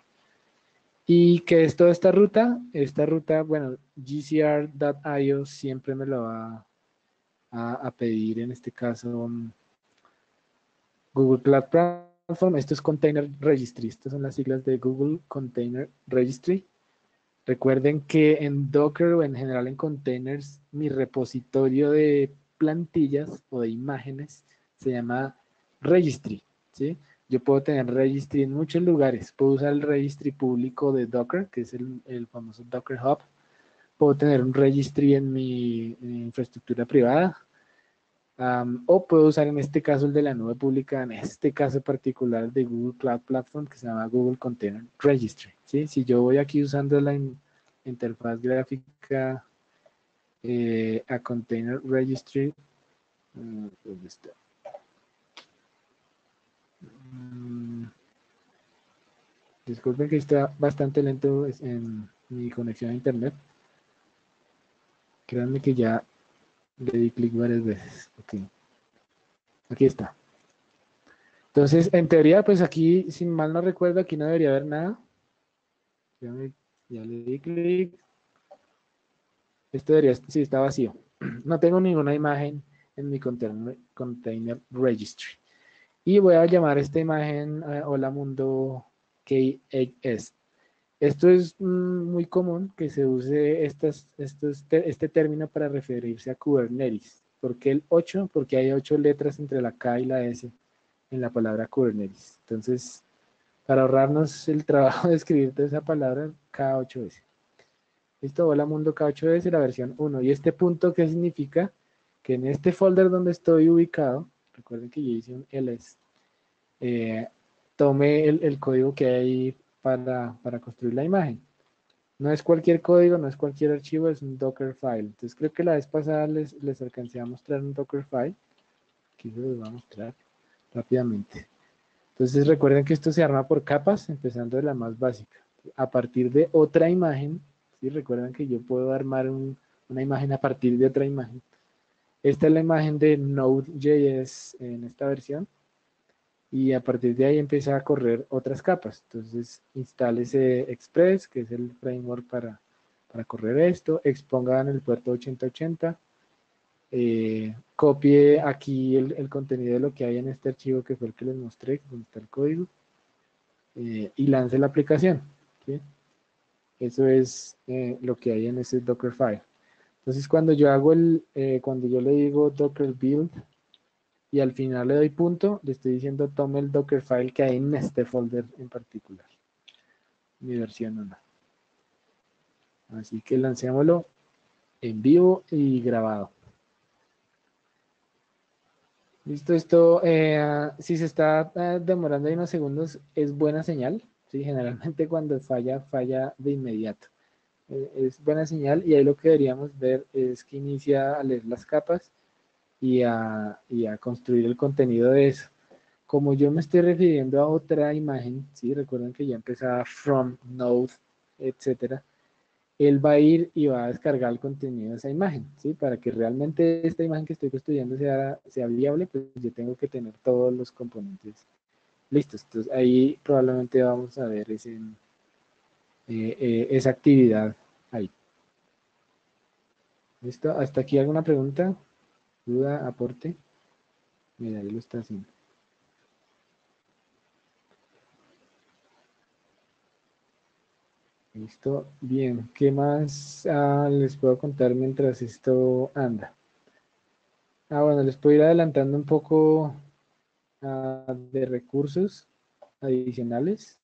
¿Y qué es toda esta ruta? Esta ruta, bueno, gcr.io siempre me lo va a pedir, en este caso, Google Cloud Platform. Esto es Container Registry. Estas son las siglas de Google Container Registry. Recuerden que en Docker o en general en containers, mi repositorio de plantillas o de imágenes se llama registry, ¿sí? Yo puedo tener registry en muchos lugares. Puedo usar el registry público de Docker, que es el famoso Docker Hub. Puedo tener un registry en mi infraestructura privada. O puedo usar en este caso el de la nube pública, en este caso particular de Google Cloud Platform, que se llama Google Container Registry, ¿sí? Si yo voy aquí usando la interfaz gráfica a Container Registry, ¿dónde está? Disculpen que está bastante lento en mi conexión a internet. Créanme que ya le di clic varias veces. Ok. Aquí está. Entonces, en teoría, pues aquí, si mal no recuerdo, aquí no debería haber nada. Ya le di clic. Esto debería, sí, está vacío. No tengo ninguna imagen en mi container registry. Y voy a llamar esta imagen Hola Mundo KHS. Esto es muy común que se use este término para referirse a Kubernetes. ¿Por qué el 8? Porque hay 8 letras entre la K y la S en la palabra Kubernetes. Entonces, para ahorrarnos el trabajo de escribir toda esa palabra, K8S. Listo, hola mundo K8S, la versión 1. ¿Y este punto qué significa? Que en este folder donde estoy ubicado, recuerden que yo hice un ls, tome el código que hay para construir la imagen. No es cualquier código, no es cualquier archivo, es un Dockerfile. Entonces creo que la vez pasada les alcancé a mostrar un Dockerfile. Aquí se los voy a mostrar rápidamente. Entonces recuerden que esto se arma por capas, empezando de la más básica. A partir de otra imagen, ¿sí? Recuerden que yo puedo armar una imagen a partir de otra imagen. Esta es la imagen de Node.js en esta versión. Y a partir de ahí empieza a correr otras capas. Entonces, instálese Express, que es el framework para correr esto, exponga en el puerto 8080, copie aquí el contenido de lo que hay en este archivo que fue el que les mostré, donde está el código, y lance la aplicación. ¿Sí? Eso es lo que hay en ese Dockerfile. Entonces, cuando yo hago cuando yo le digo Docker build, y al final le doy punto, le estoy diciendo tome el Dockerfile que hay en este folder en particular, mi versión 1. Así que lancémoslo en vivo y grabado. Listo, esto, si se está demorando ahí unos segundos, es buena señal. ¿Sí? Generalmente cuando falla, falla de inmediato. Es buena señal y ahí lo que deberíamos ver es que inicia a leer las capas y a construir el contenido de eso. Como yo me estoy refiriendo a otra imagen, ¿sí? Recuerden que ya empezaba from, node, etcétera. Él va a ir y va a descargar el contenido de esa imagen, ¿sí? Para que realmente esta imagen que estoy construyendo sea viable, pues yo tengo que tener todos los componentes listos. Entonces ahí probablemente vamos a ver esa actividad ahí. ¿Listo? ¿Hasta aquí alguna pregunta? ¿Duda? ¿Aporte? Mira, ahí lo está haciendo. Listo, bien. ¿Qué más les puedo contar mientras esto anda? Bueno, les puedo ir adelantando un poco de recursos adicionales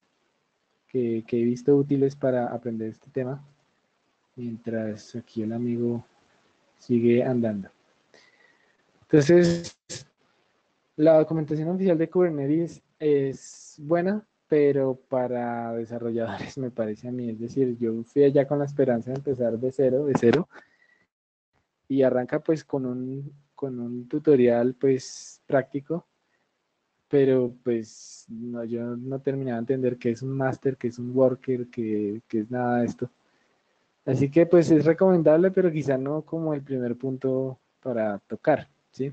que he visto útiles para aprender este tema, mientras aquí el amigo sigue andando. Entonces, la documentación oficial de Kubernetes es buena, pero para desarrolladores me parece a mí. Es decir, yo fui allá con la esperanza de empezar de cero, y arranca pues con un tutorial pues práctico, pero pues no, yo no terminaba de entender qué es un master, qué es un worker, qué es nada de esto. Así que pues es recomendable, pero quizá no como el primer punto para tocar, ¿sí?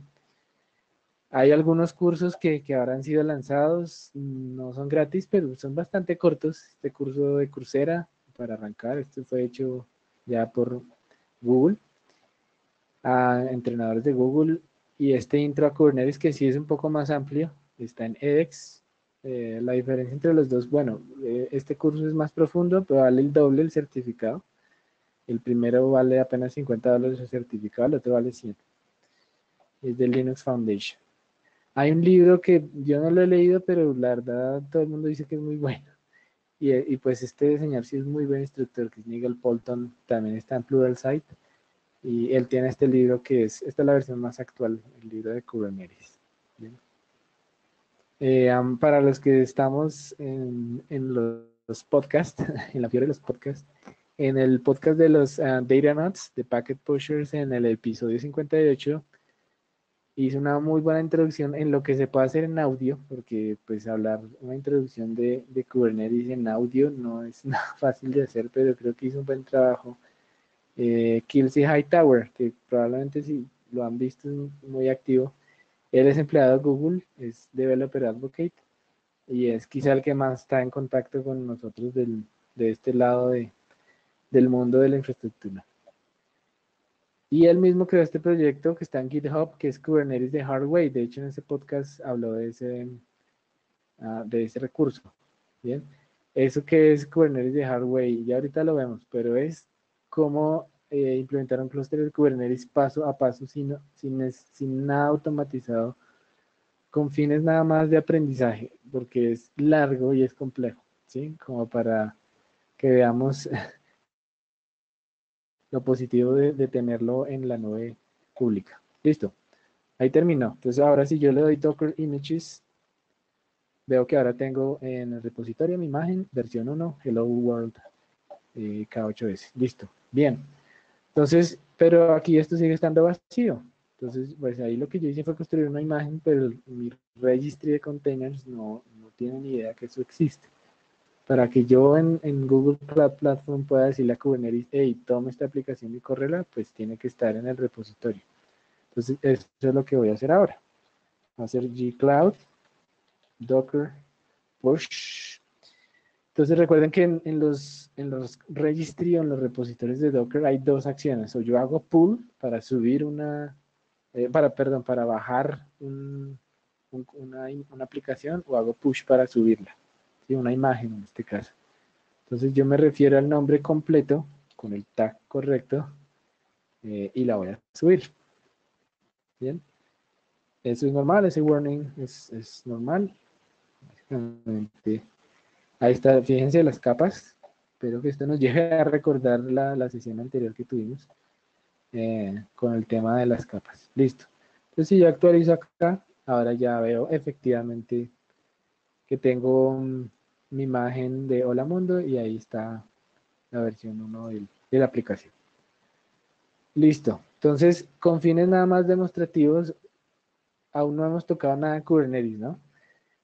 Hay algunos cursos que ahora han sido lanzados, no son gratis, pero son bastante cortos. Este curso de Coursera para arrancar, este fue hecho ya por Google, a entrenadores de Google, y este intro a Kubernetes que sí es un poco más amplio, está en edX. La diferencia entre los dos, bueno, este curso es más profundo, pero vale el doble el certificado. El primero vale apenas $50 el certificado, el otro vale 100. Es de Linux Foundation. Hay un libro que yo no lo he leído, pero la verdad todo el mundo dice que es muy bueno. Y pues este señor sí es muy buen instructor, que es Nigel Poulton, también está en Pluralsight. Y él tiene este libro que esta es la versión más actual, el libro de Kubernetes. Bien. Para los que estamos en los podcasts, en la fiebre de los podcasts, en el podcast de los Datanauts, de Packet Pushers, en el episodio 58, hice una muy buena introducción en lo que se puede hacer en audio, porque pues hablar una introducción de Kubernetes en audio no es nada fácil de hacer, pero creo que hizo un buen trabajo. Kelsey Hightower, que probablemente si lo han visto es muy activo, él es empleado de Google, es Developer Advocate, y es quizá el que más está en contacto con nosotros de este lado del mundo de la infraestructura. Y él mismo creó este proyecto que está en GitHub, que es Kubernetes de Hard Way. De hecho, en ese podcast habló de ese recurso. Bien, eso que es Kubernetes de Hard Way, ya ahorita lo vemos, pero es cómo implementar un clúster de Kubernetes paso a paso, sin nada automatizado, con fines nada más de aprendizaje, porque es largo y es complejo, ¿sí? Como para que veamos lo positivo de tenerlo en la nube pública. Listo, ahí terminó. Entonces ahora si yo le doy Docker Images, veo que ahora tengo en el repositorio mi imagen, versión 1, Hello World K8S. Listo, bien. Entonces, pero aquí esto sigue estando vacío. Entonces, pues ahí lo que yo hice fue construir una imagen, pero mi registry de containers no tiene ni idea que eso existe. Para que yo en Google Cloud Platform pueda decirle a Kubernetes, hey, toma esta aplicación y córrela, pues tiene que estar en el repositorio. Entonces, eso es lo que voy a hacer ahora. Voy a hacer gcloud, docker, push. Entonces, recuerden que en los registry o en los repositorios de Docker hay dos acciones. O yo hago pull para subir para bajar una aplicación, o hago push para subirla. ¿Sí? Una imagen en este caso. Entonces yo me refiero al nombre completo con el tag correcto y la voy a subir. Bien, eso es normal, ese warning es normal. Básicamente, ahí está, fíjense las capas. Espero que esto nos lleve a recordar la sesión anterior que tuvimos con el tema de las capas. Listo. Entonces si yo actualizo acá, ahora ya veo efectivamente que tengo mi imagen de Hola Mundo y ahí está la versión 1 de la aplicación. Listo. Entonces, con fines nada más demostrativos, aún no hemos tocado nada de Kubernetes, ¿no?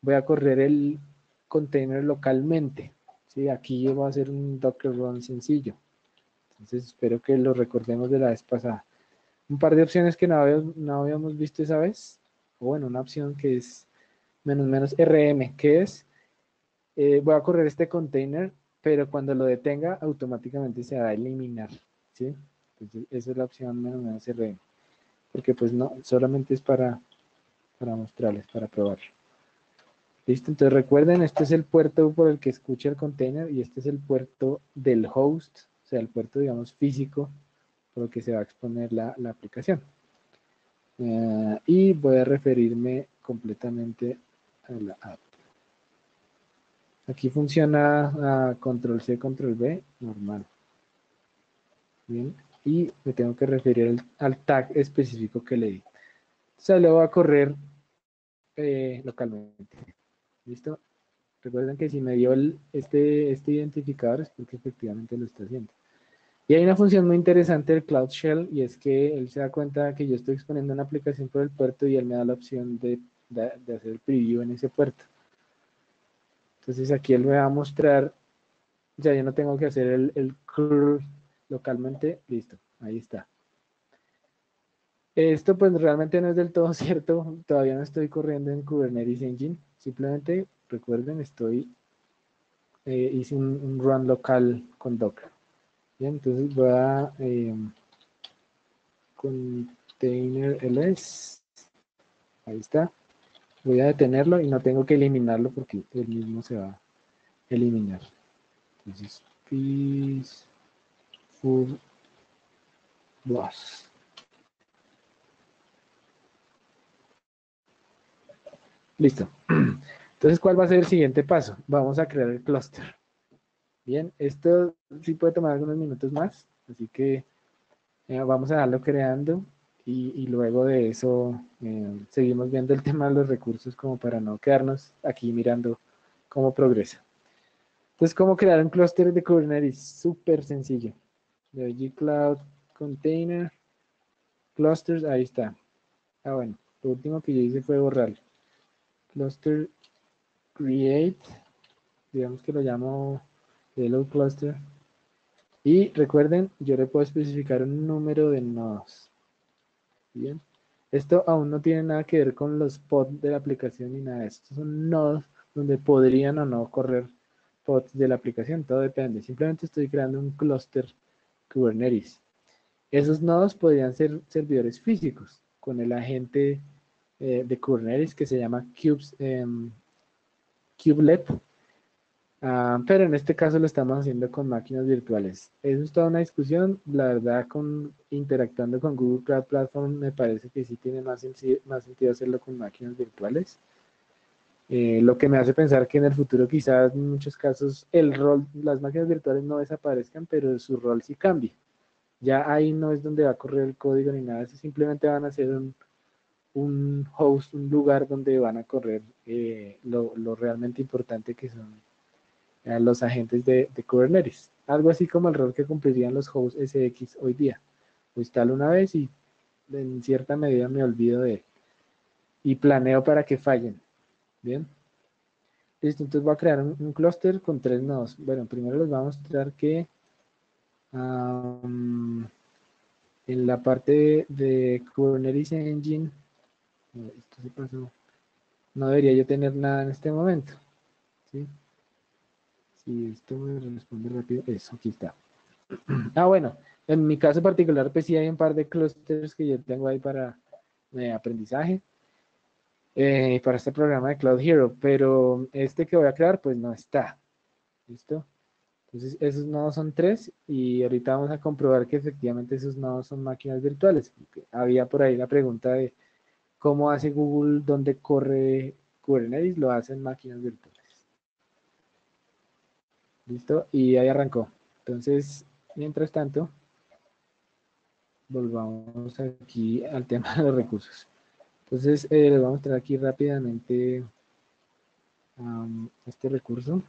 Voy a correr el container localmente. ¿Sí? Aquí yo voy a hacer un Docker run sencillo. Entonces, espero que lo recordemos de la vez pasada. Un par de opciones que no habíamos visto esa vez. O bueno, una opción que es -rm, que es, voy a correr este container, pero cuando lo detenga, automáticamente se va a eliminar. ¿Sí? Entonces, esa es la opción -rm. Porque pues no, solamente es para mostrarles, para probar. Listo, entonces recuerden, este es el puerto por el que escucha el container y este es el puerto del host, o sea, el puerto, digamos, físico por el que se va a exponer la aplicación. Y voy a referirme completamente a la app. Aquí funciona control C, control V, normal. Bien, y me tengo que referir al tag específico que le di. O sea, le voy a correr localmente. ¿Listo? Recuerden que si me dio este identificador es porque efectivamente lo está haciendo. Y hay una función muy interesante del Cloud Shell y es que él se da cuenta que yo estoy exponiendo una aplicación por el puerto y él me da la opción de hacer el preview en ese puerto. Entonces aquí él me va a mostrar, ya yo no tengo que hacer el curl localmente, listo, ahí está. Esto pues realmente no es del todo cierto, todavía no estoy corriendo en Kubernetes Engine, simplemente recuerden, hice un run local con Docker. Bien, entonces voy a container ls, ahí está, voy a detenerlo y no tengo que eliminarlo porque él mismo se va a eliminar. Entonces, peaceful loss. Listo. Entonces, ¿cuál va a ser el siguiente paso? Vamos a crear el clúster. Bien, esto sí puede tomar algunos minutos más, así que Vamos a dejarlo creando y luego de eso seguimos viendo el tema de los recursos como para no quedarnos aquí mirando cómo progresa. Entonces, ¿cómo crear un clúster de Kubernetes? Súper sencillo. Le doy G-Cloud Container, Clusters, ahí está. Ah, bueno, lo último que yo hice fue borrarlo. Cluster Create, digamos que lo llamo Hello Cluster. Y recuerden, yo le puedo especificar un número de nodos. Bien. Esto aún no tiene nada que ver con los pods de la aplicación ni nada de esto. Son nodos donde podrían o no correr pods de la aplicación. Todo depende. Simplemente estoy creando un clúster Kubernetes. Esos nodos podrían ser servidores físicos con el agente de Kubernetes que se llama Kubelet. Pero en este caso lo estamos haciendo con máquinas virtuales. Eso es toda una discusión. La verdad, interactuando con Google Cloud Platform, me parece que sí tiene más sentido hacerlo con máquinas virtuales. Lo que me hace pensar que en el futuro quizás en muchos casos las máquinas virtuales no desaparezcan, pero su rol sí cambie. Ya ahí no es donde va a correr el código ni nada, eso simplemente van a ser un host, un lugar donde van a correr lo realmente importante que son los agentes de Kubernetes. Algo así como el rol que cumplirían los hosts SX hoy día. Lo instalo una vez y en cierta medida me olvido de él. Y planeo para que fallen. Bien. Listo, entonces voy a crear un clúster con 3 nodos. Bueno, primero les voy a mostrar que en la parte de Kubernetes Engine, esto se pasó, no debería yo tener nada en este momento. ¿Sí? Si esto me responde rápido, eso, aquí está. Bueno, en mi caso particular, pues sí hay un par de clústeres que yo tengo ahí para aprendizaje, para este programa de Cloud Hero, pero este que voy a crear, pues no está. ¿Listo? Entonces, esos nodos son 3 y ahorita vamos a comprobar que efectivamente esos nodos son máquinas virtuales. Había por ahí la pregunta de cómo hace Google, dónde corre Kubernetes, lo hace en máquinas virtuales. ¿Listo? Y ahí arrancó. Entonces, mientras tanto, volvamos aquí al tema de los recursos. Entonces, les voy a mostrar aquí rápidamente este recurso.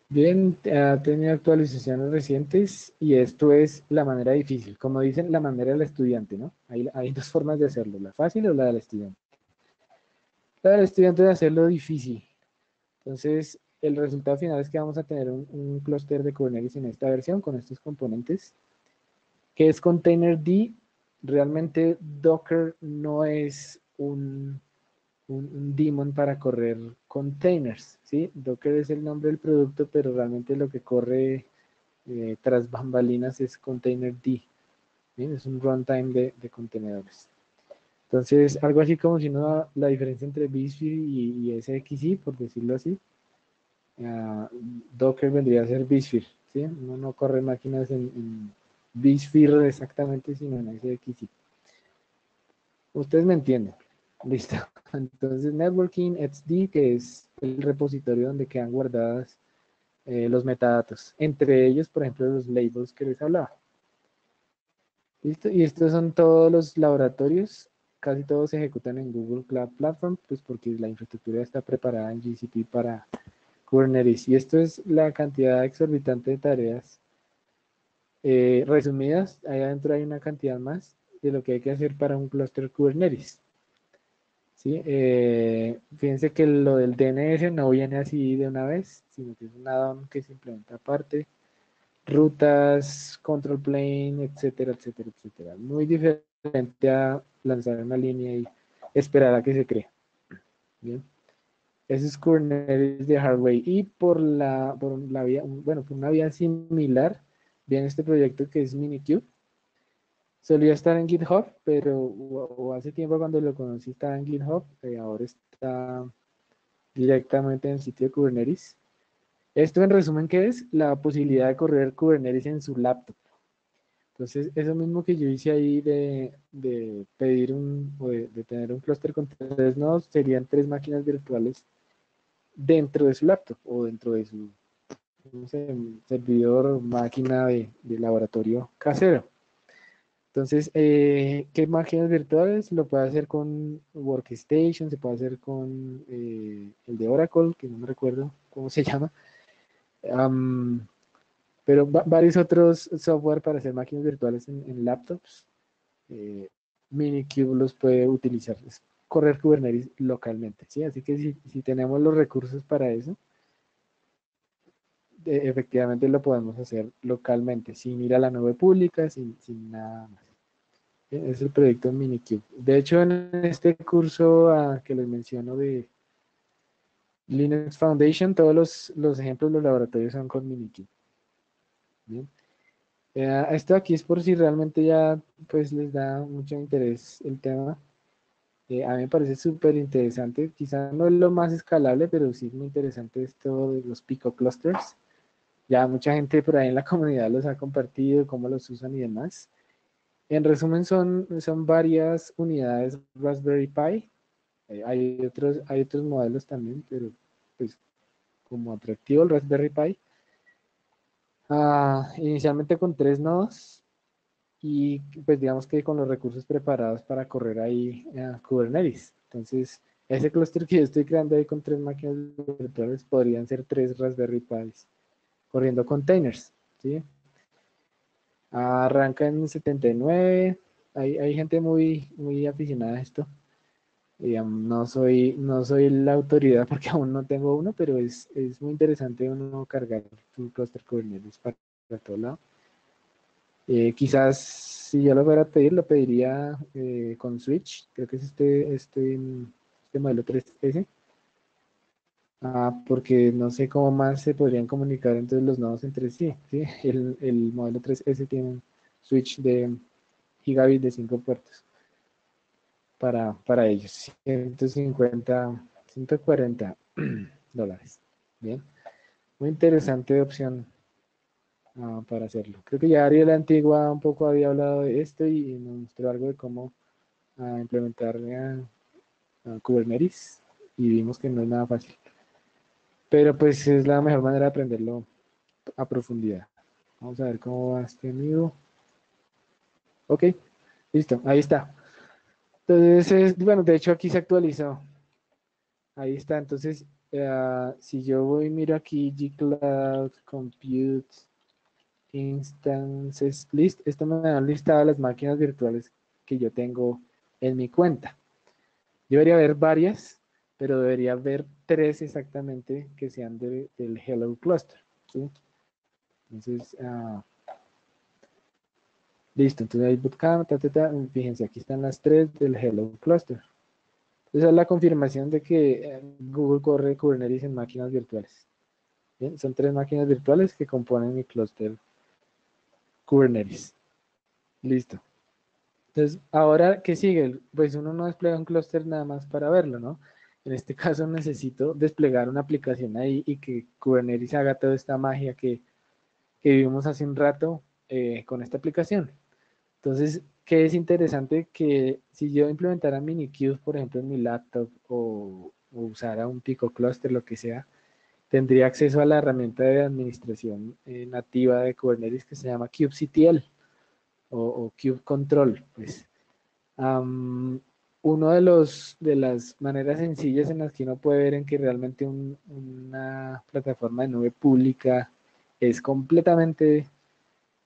Bien, ha tenido actualizaciones recientes y esto es la manera difícil. Como dicen, la manera del estudiante, ¿no? Hay dos formas de hacerlo, la fácil o la del estudiante. La del estudiante de hacerlo difícil. Entonces, el resultado final es que vamos a tener un clúster de Kubernetes en esta versión con estos componentes, que es Containerd. Realmente Docker no es un daemon para correr containers, ¿sí? Docker es el nombre del producto, pero realmente lo que corre tras bambalinas es Containerd. ¿Sí? Es un runtime de contenedores. Entonces, algo así como si no la diferencia entre vSphere y SXI, por decirlo así, Docker vendría a ser vSphere, ¿sí? No corre máquinas en vSphere exactamente, sino en SXI. Ustedes me entienden. Listo. Entonces, Networking XD, que es el repositorio donde quedan guardadas los metadatos. Entre ellos, por ejemplo, los labels que les hablaba. Listo. Y estos son todos los laboratorios. Casi todos se ejecutan en Google Cloud Platform, pues porque la infraestructura está preparada en GCP para Kubernetes. Y esto es la cantidad exorbitante de tareas resumidas. Ahí adentro hay una cantidad más de lo que hay que hacer para un clúster Kubernetes. ¿Sí? Fíjense que lo del DNS no viene así de una vez, sino que es un add-on que se implementa aparte. Rutas, control plane, etcétera, etcétera, etcétera. Muy diferente a lanzar una línea y esperar a que se cree. Bien. Ese es Kubernetes de Hardware. Y por la vía, bueno, por una vía similar, viene este proyecto que es Minikube. Solía estar en GitHub, pero o hace tiempo cuando lo conocí estaba en GitHub, ahora está directamente en el sitio de Kubernetes. Esto en resumen, ¿qué es? La posibilidad de correr Kubernetes en su laptop. Entonces, eso mismo que yo hice ahí de pedir o de tener un clúster con tres nodos, serían tres máquinas virtuales dentro de su laptop o dentro de su, no sé, servidor, máquina de laboratorio casero. Entonces, ¿qué máquinas virtuales? Lo puede hacer con Workstation, se puede hacer con el de Oracle, que no me recuerdo cómo se llama. Am, pero varios otros software para hacer máquinas virtuales en laptops. eh, Minikube los puede utilizar, es correr Kubernetes localmente, ¿sí? Así que si tenemos los recursos para eso, efectivamente lo podemos hacer localmente, sin ir a la nube pública, sin nada más. Es el proyecto Minikube. De hecho, en este curso que les menciono de Linux Foundation, todos los ejemplos de los laboratorios son con Minikube. ¿Bien? Esto aquí es por si realmente ya pues les da mucho interés el tema. A mí me parece súper interesante. Quizás no es lo más escalable, pero sí es muy interesante esto de los Pico clusters. Ya mucha gente por ahí en la comunidad los ha compartido, cómo los usan y demás. En resumen, son varias unidades Raspberry Pi. Hay otros modelos también, pero pues como atractivo el Raspberry Pi. Inicialmente con tres nodos y pues digamos que con los recursos preparados para correr ahí Kubernetes. Entonces, ese clúster que yo estoy creando ahí con tres máquinas virtuales podrían ser tres Raspberry Pis corriendo containers, ¿sí? Arranca en 79. Hay gente muy aficionada a esto. Digamos, no soy la autoridad porque aún no tengo uno, pero es muy interesante uno cargar un clúster Kubernetes para todo lado. Quizás si yo lo fuera a pedir, lo pediría con Switch, creo que es este modelo 3S, porque no sé cómo más se podrían comunicar entonces los nodos entre sí, ¿sí? El modelo 3S tiene un Switch de gigabit de 5 puertos para ellos, 140 $140. Bien, muy interesante opción para hacerlo. Creo que ya Ariel Antigua un poco había hablado de esto y nos mostró algo de cómo implementar a Kubernetes y vimos que no es nada fácil. Pero pues es la mejor manera de aprenderlo a profundidad. Vamos a ver cómo va este amigo. Ok, listo, ahí está. Entonces, bueno, de hecho aquí se actualizó. Ahí está, entonces, si yo voy y miro aquí G-Cloud, Compute, Instances List, esto me da listado las máquinas virtuales que yo tengo en mi cuenta. Yo debería ver varias, pero debería ver tres exactamente que sean del Hello Cluster, ¿sí? Entonces, listo. Entonces hay bootcamp, fíjense, aquí están las tres del Hello Cluster. Esa es la confirmación de que Google corre Kubernetes en máquinas virtuales. ¿Bien? Son tres máquinas virtuales que componen mi clúster Kubernetes. Listo. Entonces, ahora, ¿qué sigue? Pues uno no despliega un clúster nada más para verlo, ¿no? En este caso necesito desplegar una aplicación ahí y que Kubernetes haga toda esta magia que vimos hace un rato con esta aplicación. Entonces, ¿qué es interesante? Que si yo implementara Minikube, por ejemplo, en mi laptop o usara un Pico Cluster, lo que sea, tendría acceso a la herramienta de administración nativa de Kubernetes que se llama kubectl o Kube Control, pues. Uno de las maneras sencillas en las que uno puede ver en que realmente una plataforma de nube pública es completamente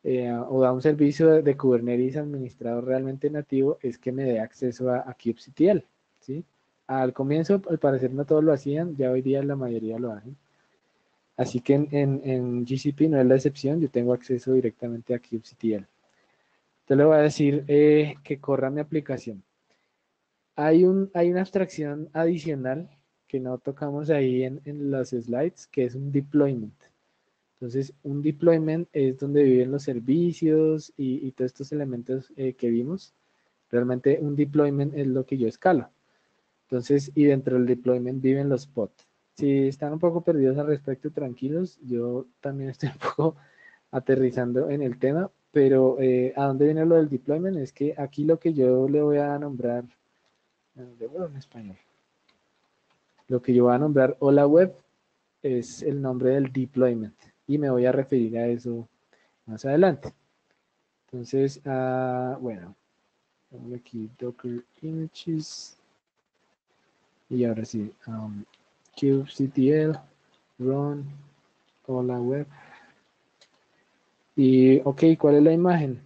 o da un servicio de Kubernetes administrado realmente nativo es que me dé acceso a kubectl, ¿sí? Al comienzo, al parecer no todos lo hacían, ya hoy día la mayoría lo hacen. Así que en GCP no es la excepción, yo tengo acceso directamente a kubectl. Entonces le voy a decir que corra mi aplicación. Hay una abstracción adicional que no tocamos ahí en los slides, que es un deployment. Entonces, un deployment es donde viven los servicios y todos estos elementos que vimos. Realmente un deployment es lo que yo escalo. Entonces, y dentro del deployment viven los pods. Si están un poco perdidos al respecto, tranquilos. Yo también estoy un poco aterrizando en el tema, pero ¿a dónde viene lo del deployment? Es que aquí lo que yo le voy a nombrar, bueno, en español, lo que yo voy a nombrar hola web es el nombre del deployment y me voy a referir a eso más adelante. Entonces, bueno, aquí Docker Images y ahora sí, kubectl, run, hola web. Y, ok, ¿cuál es la imagen?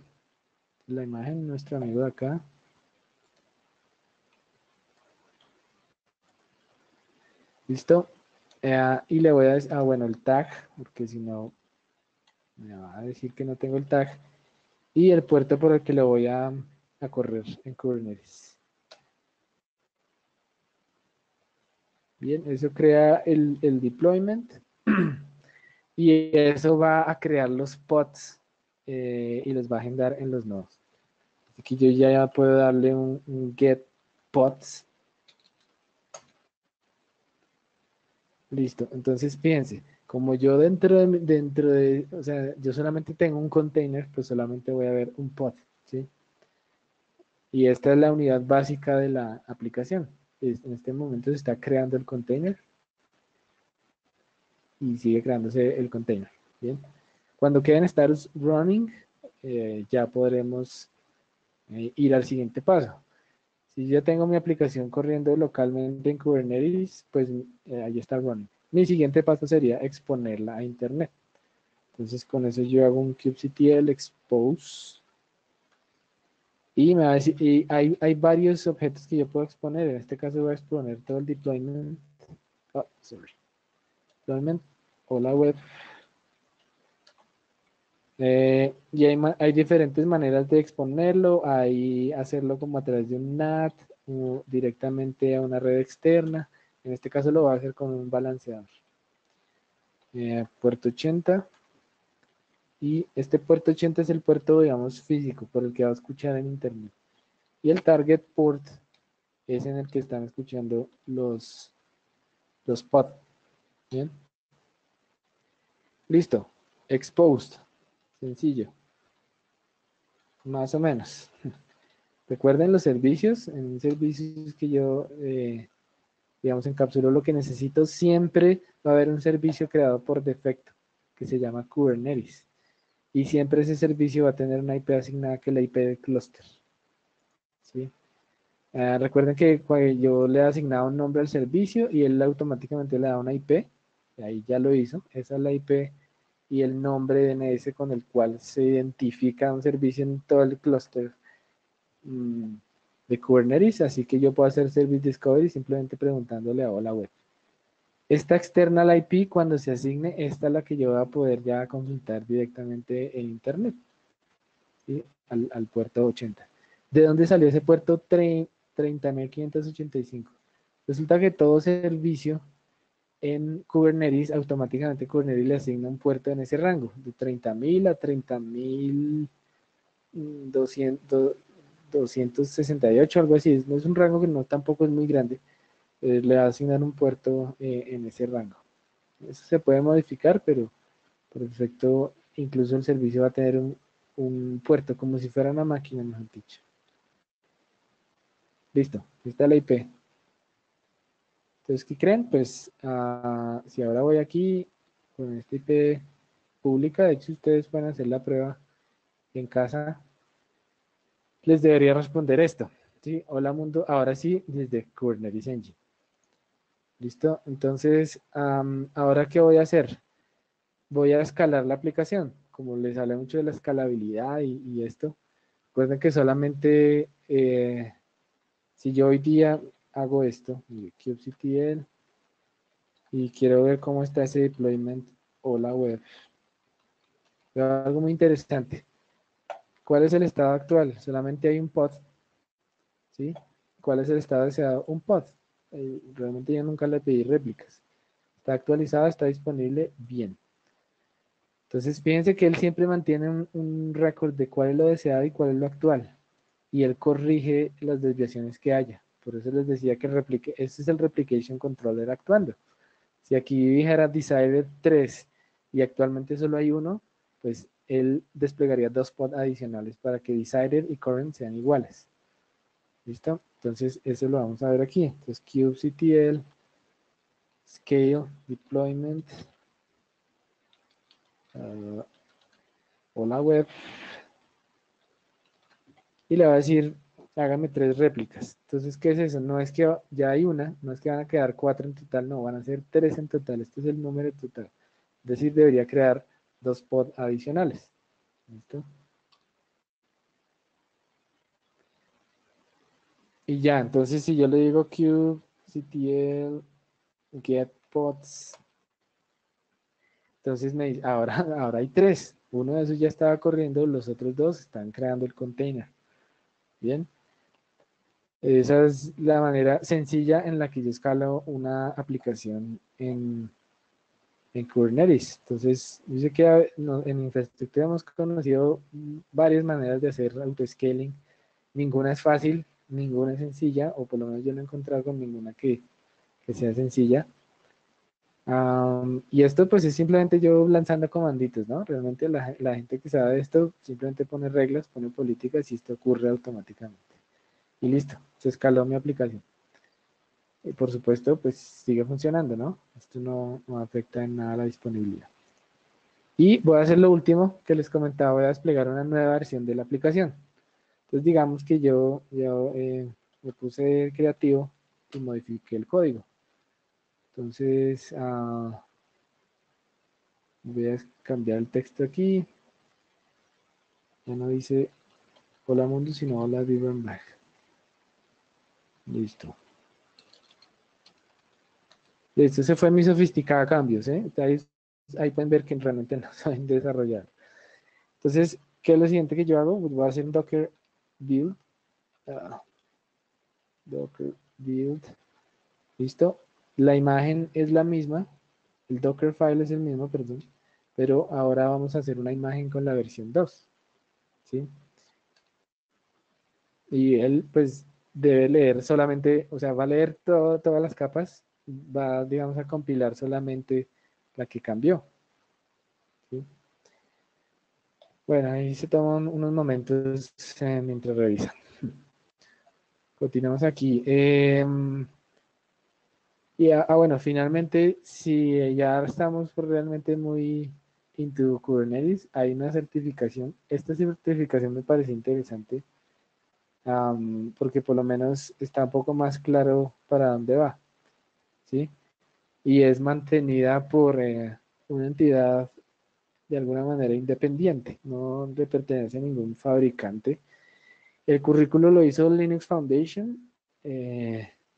La imagen, nuestro amigo de acá. ¿Listo? Y le voy a decir, bueno, el tag, porque si no, me va a decir que no tengo el tag. Y el puerto por el que lo voy a correr en Kubernetes. Bien, eso crea el deployment. Y eso va a crear los pods y los va a agendar en los nodos. Aquí yo ya puedo darle un get pods. Listo. Entonces, fíjense, como yo dentro de, o sea, yo solamente tengo un container, pues solamente voy a ver un pod, ¿sí? Y esta es la unidad básica de la aplicación. En este momento se está creando el container y sigue creándose el container, ¿bien? Cuando queden status running, ya podremos ir al siguiente paso. Si ya tengo mi aplicación corriendo localmente en Kubernetes, pues ahí está running. Mi siguiente paso sería exponerla a internet. Entonces con eso yo hago un kubectl expose y me va a decir, y hay varios objetos que yo puedo exponer. En este caso voy a exponer todo el deployment. Oh, sorry. Deployment, hola web. Y hay diferentes maneras de exponerlo. Hay hacerlo como a través de un NAT o directamente a una red externa. En este caso lo voy a hacer con un balanceador. Puerto 80. Y este puerto 80 es el puerto, digamos, físico por el que va a escuchar en internet. Y el target port es en el que están escuchando los pods. Bien. Listo. Exposed. Sencillo. Más o menos. Recuerden los servicios. En servicios que yo, digamos, encapsulo lo que necesito, siempre va a haber un servicio creado por defecto que se llama Kubernetes. Y siempre ese servicio va a tener una IP asignada que es la IP del clúster. ¿Sí? Recuerden que yo le he asignado un nombre al servicio y él automáticamente le da una IP. Ahí ya lo hizo. Esa es la IP y el nombre DNS con el cual se identifica un servicio en todo el clúster de Kubernetes. Así que yo puedo hacer Service Discovery simplemente preguntándole a hola web. Esta external IP, cuando se asigne, esta es la que yo voy a poder ya consultar directamente en Internet, ¿sí? Al puerto 80. ¿De dónde salió ese puerto 30.585? Resulta que todo servicio en Kubernetes, automáticamente Kubernetes le asigna un puerto en ese rango, de 30.000 a 30.268, algo así. No es un rango que no tampoco es muy grande. Le va a asignar un puerto en ese rango. Eso se puede modificar, pero por defecto incluso el servicio va a tener un puerto como si fuera una máquina, mejor dicho. Listo, aquí está la IP. Entonces, ¿qué creen? Pues si ahora voy aquí con esta IP pública, de hecho ustedes pueden hacer la prueba en casa, les debería responder esto. ¿Sí? Hola mundo, ahora sí, desde Kubernetes Engine. ¿Listo? Entonces, ¿ahora qué voy a hacer? Voy a escalar la aplicación. Como les habla mucho de la escalabilidad y esto, recuerden que solamente si yo hoy día hago esto, kubectl, y quiero ver cómo está ese deployment o la web. Veo algo muy interesante. ¿Cuál es el estado actual? Solamente hay un pod, ¿sí? ¿Cuál es el estado deseado? Un pod. Realmente yo nunca le pedí réplicas. Está actualizado, está disponible, bien. Entonces, fíjense que él siempre mantiene un récord de cuál es lo deseado y cuál es lo actual. Y él corrige las desviaciones que haya. Por eso les decía que este es el Replication Controller actuando. Si aquí dijera Desired 3 y actualmente solo hay uno, pues él desplegaría dos pods adicionales para que decider y current sean iguales. ¿Listo? Entonces, eso lo vamos a ver aquí. Entonces, kubectl, scale, deployment, hola web, y le va a decir, hágame 3 réplicas. Entonces, ¿qué es eso? No es que ya hay una, no es que van a quedar 4 en total, no, van a ser 3 en total. Este es el número total. Es decir, debería crear 2 pods adicionales. ¿Listo? Y ya, entonces si yo le digo kubectl get pods, entonces me dice, ahora, ahora hay 3. Uno de esos ya estaba corriendo, los otros 2 están creando el container. Bien. Esa es la manera sencilla en la que yo escalo una aplicación en Kubernetes. Entonces, yo sé que en infraestructura hemos conocido varias maneras de hacer autoscaling. Ninguna es fácil, ninguna es sencilla, o por lo menos yo no he encontrado con ninguna que sea sencilla. Y esto pues es simplemente yo lanzando comanditos, ¿no? Realmente la gente que sabe esto simplemente pone reglas, pone políticas y esto ocurre automáticamente. Y listo, se escaló mi aplicación. Y por supuesto, pues sigue funcionando, ¿no? Esto no afecta en nada la disponibilidad. Y voy a hacer lo último que les comentaba, voy a desplegar una nueva versión de la aplicación. Entonces digamos que yo me puse creativo y modifiqué el código. Entonces voy a cambiar el texto aquí. Ya no dice hola mundo, sino hola Black. Listo. Listo, ese fue mi sofisticada cambios, ¿eh? Ahí pueden ver que realmente no saben desarrollar. Entonces, ¿qué es lo siguiente que yo hago? Pues voy a hacer un docker build. Docker build. Listo. La imagen es la misma. El docker file es el mismo, perdón. Pero ahora vamos a hacer una imagen con la versión 2. ¿Sí? Y él, pues, debe leer solamente, o sea, va a leer todas las capas. Va, digamos, a compilar solamente la que cambió. ¿Sí? Bueno, ahí se toman unos momentos mientras revisan. Continuamos aquí. Bueno, finalmente, si ya estamos realmente muy into Kubernetes, hay una certificación. Esta certificación me parece interesante porque por lo menos está un poco más claro para dónde va, ¿sí? Y es mantenida por una entidad de alguna manera independiente, no le pertenece a ningún fabricante. El currículo lo hizo Linux Foundation,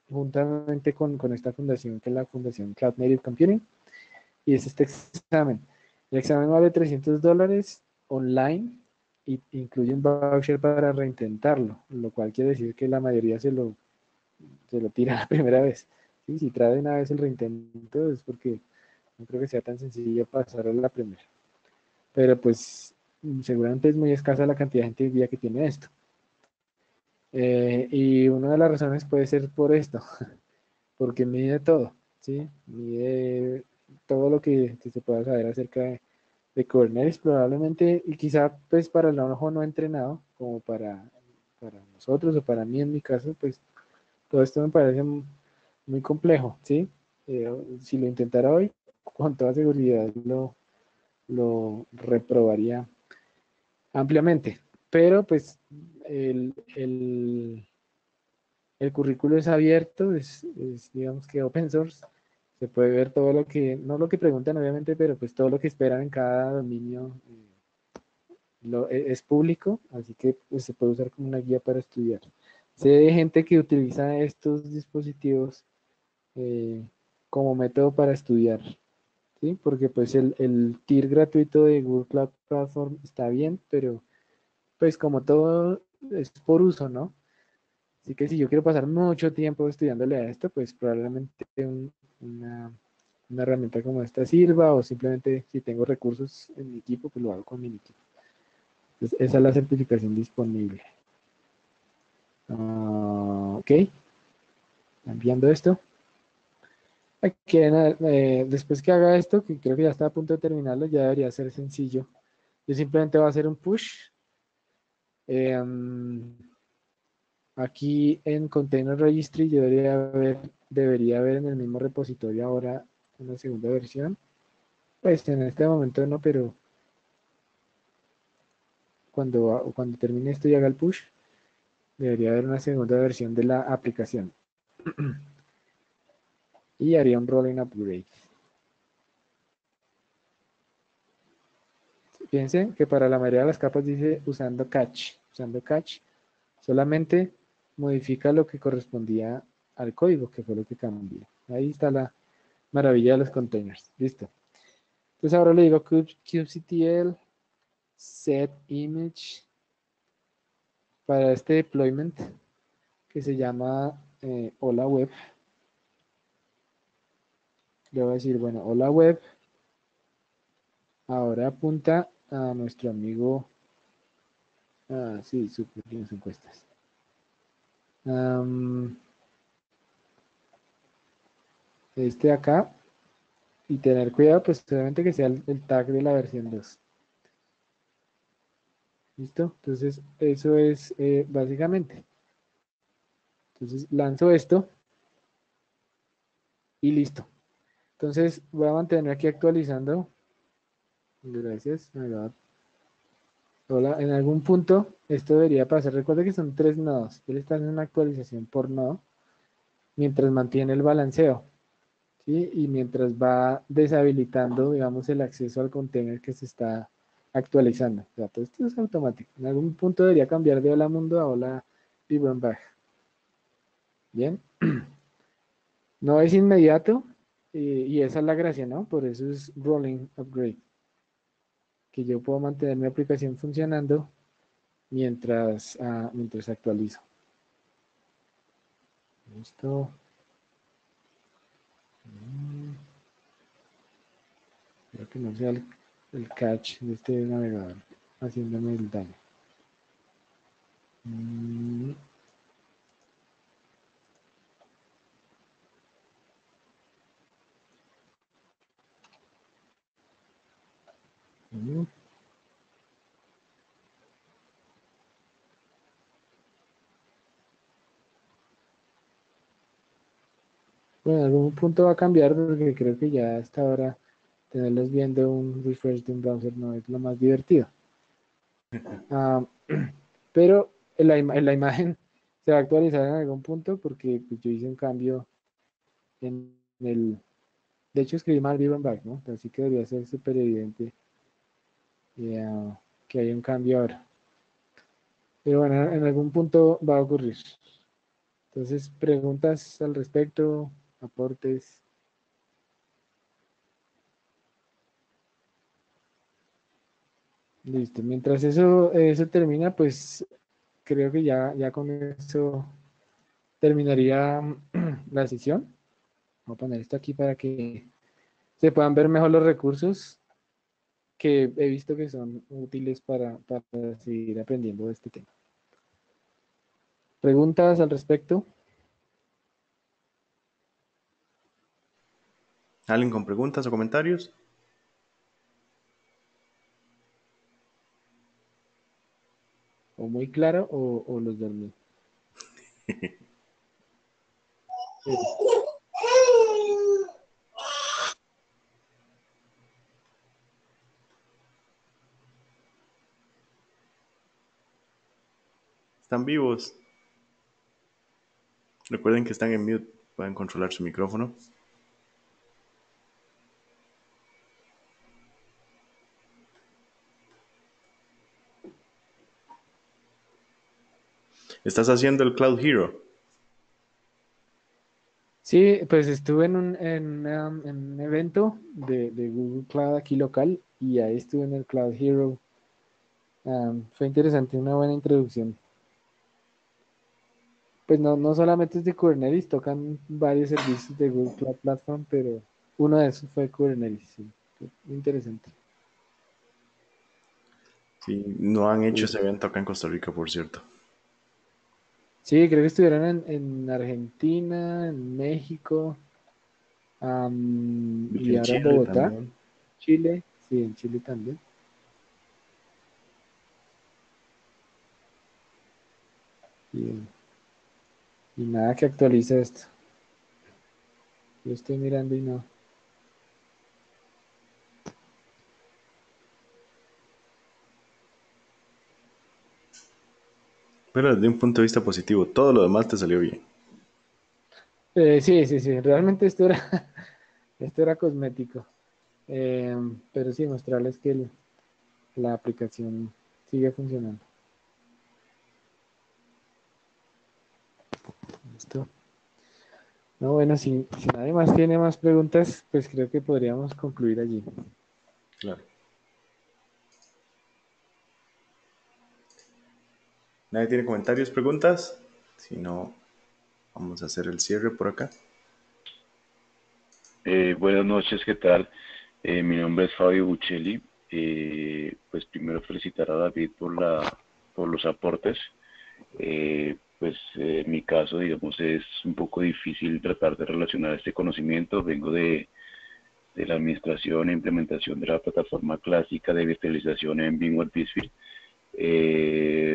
juntamente con esta fundación, que es la Fundación Cloud Native Computing, y es este examen. El examen vale $300 online y incluye un voucher para reintentarlo, lo cual quiere decir que la mayoría se lo tira la primera vez. ¿Sí? Si trae una vez el reintento es porque no creo que sea tan sencillo pasar a la primera. Pero pues seguramente es muy escasa la cantidad de gente hoy día que tiene esto. Y una de las razones puede ser por esto, porque mide todo, ¿sí? Mide todo lo que se pueda saber acerca de Kubernetes probablemente, y quizá pues para el ojo no entrenado, como para nosotros o para mí en mi caso, pues todo esto me parece muy complejo, ¿sí? Si lo intentara hoy, con toda seguridad lo reprobaría ampliamente, pero pues el currículo es abierto, digamos que open source, se puede ver todo lo que, no lo que preguntan obviamente, pero pues todo lo que esperan en cada dominio es público, así que pues, se puede usar como una guía para estudiar. Sé de gente que utiliza estos dispositivos eh, como método para estudiar, ¿sí? Porque pues el tier gratuito de Google Cloud Platform está bien, pero pues como todo es por uso, ¿no? Así que si yo quiero pasar mucho tiempo estudiándole a esto, pues probablemente una, una herramienta como esta sirva, o simplemente si tengo recursos en mi equipo, pues lo hago con mi equipo. Entonces, esa es la certificación disponible. Ok, enviando esto. Aquí, después que haga esto, que creo que ya está a punto de terminarlo, ya debería ser sencillo Yo simplemente voy a hacer un push. Aquí en Container Registry yo debería haber en el mismo repositorio ahora una segunda versión. Pues en este momento no, pero cuando termine esto y haga el push, debería haber una segunda versión de la aplicación. Y haría un rolling upgrade. Piensen que para la mayoría de las capas dice usando catch. Usando catch solamente modifica lo que correspondía al código, que fue lo que cambió. Ahí está la maravilla de los containers. Listo. Entonces ahora le digo kubectl set image para este deployment que se llama hola web. Le voy a decir, bueno, hola web. Ahora apunta a nuestro amigo. Sí, super las encuestas. Este de acá. Y tener cuidado, pues obviamente que sea el tag de la versión 2. ¿Listo? Entonces, eso es básicamente. Entonces, lanzo esto y listo. Entonces, voy a mantener aquí actualizando. Gracias. Hola, en algún punto esto debería pasar. Recuerda que son 3 nodos. Él está haciendo una actualización por nodo mientras mantiene el balanceo. ¿Sí? Y mientras va deshabilitando, digamos, el acceso al container que se está actualizando. O sea, todo esto es automático. En algún punto debería cambiar de hola mundo a hola Bag. Bien. No es inmediato y esa es la gracia, ¿no? Por eso es rolling upgrade. Que yo puedo mantener mi aplicación funcionando mientras actualizo. Listo. Creo que no sea el catch de este navegador haciéndome el daño. Bueno, en algún punto va a cambiar porque creo que ya hasta ahora tenerlos viendo un refresh de un browser no es lo más divertido. Pero en la imagen se va a actualizar en algún punto porque pues, yo hice un cambio en el... De hecho escribí mal Back, ¿no? Así que debería ser súper evidente que hay un cambio ahora. Pero bueno, en algún punto va a ocurrir. Entonces, preguntas al respecto, aportes. Listo. Mientras eso termina, pues creo que ya con eso terminaría la sesión. Voy a poner esto aquí para que se puedan ver mejor los recursos que he visto que son útiles para seguir aprendiendo de este tema. ¿Preguntas al respecto? ¿Alguien con preguntas o comentarios? ¿O muy claro o los dormí? ¿Están vivos? Recuerden que están en mute. Pueden controlar su micrófono. ¿Estás haciendo el Cloud Hero? Sí, pues estuve en un evento de Google Cloud aquí local y ahí estuve en el Cloud Hero. Fue interesante, una buena introducción. Pues no solamente es de Kubernetes, tocan varios servicios de Google Cloud Platform, pero uno de esos fue Kubernetes. Sí. Fue interesante. Sí, no han hecho Sí. ese evento acá en Costa Rica, por cierto. Sí, creo que estuvieron en Argentina, en México, Vi que y en ahora en Chile Bogotá, también. Chile, sí, en Chile también. Y, y nada que actualice esto. Yo estoy mirando y no. Pero desde un punto de vista positivo, todo lo demás te salió bien. Sí, sí, sí. Realmente esto era, esto era cosmético. Pero sí, mostrarles que la aplicación sigue funcionando. Listo. No, bueno, si nadie más tiene más preguntas, pues creo que podríamos concluir allí. Claro. ¿Nadie tiene comentarios, preguntas? Si no, vamos a hacer el cierre por acá. Buenas noches, ¿qué tal? Mi nombre es Fabio Buccelli. Pues primero felicitar a David por los aportes. En mi caso, digamos, es un poco difícil tratar de relacionar este conocimiento. Vengo de la administración e implementación de la plataforma clásica de virtualización en VMware vSphere.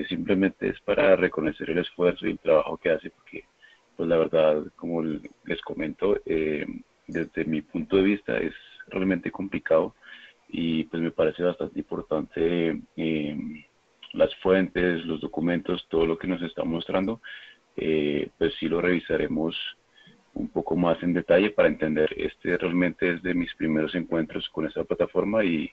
Simplemente es para reconocer el esfuerzo y el trabajo que hace, porque pues la verdad, como les comento, desde mi punto de vista es realmente complicado y pues me parece bastante importante las fuentes, los documentos, todo lo que nos está mostrando, pues sí lo revisaremos un poco más en detalle para entender. Este realmente es de mis primeros encuentros con esta plataforma y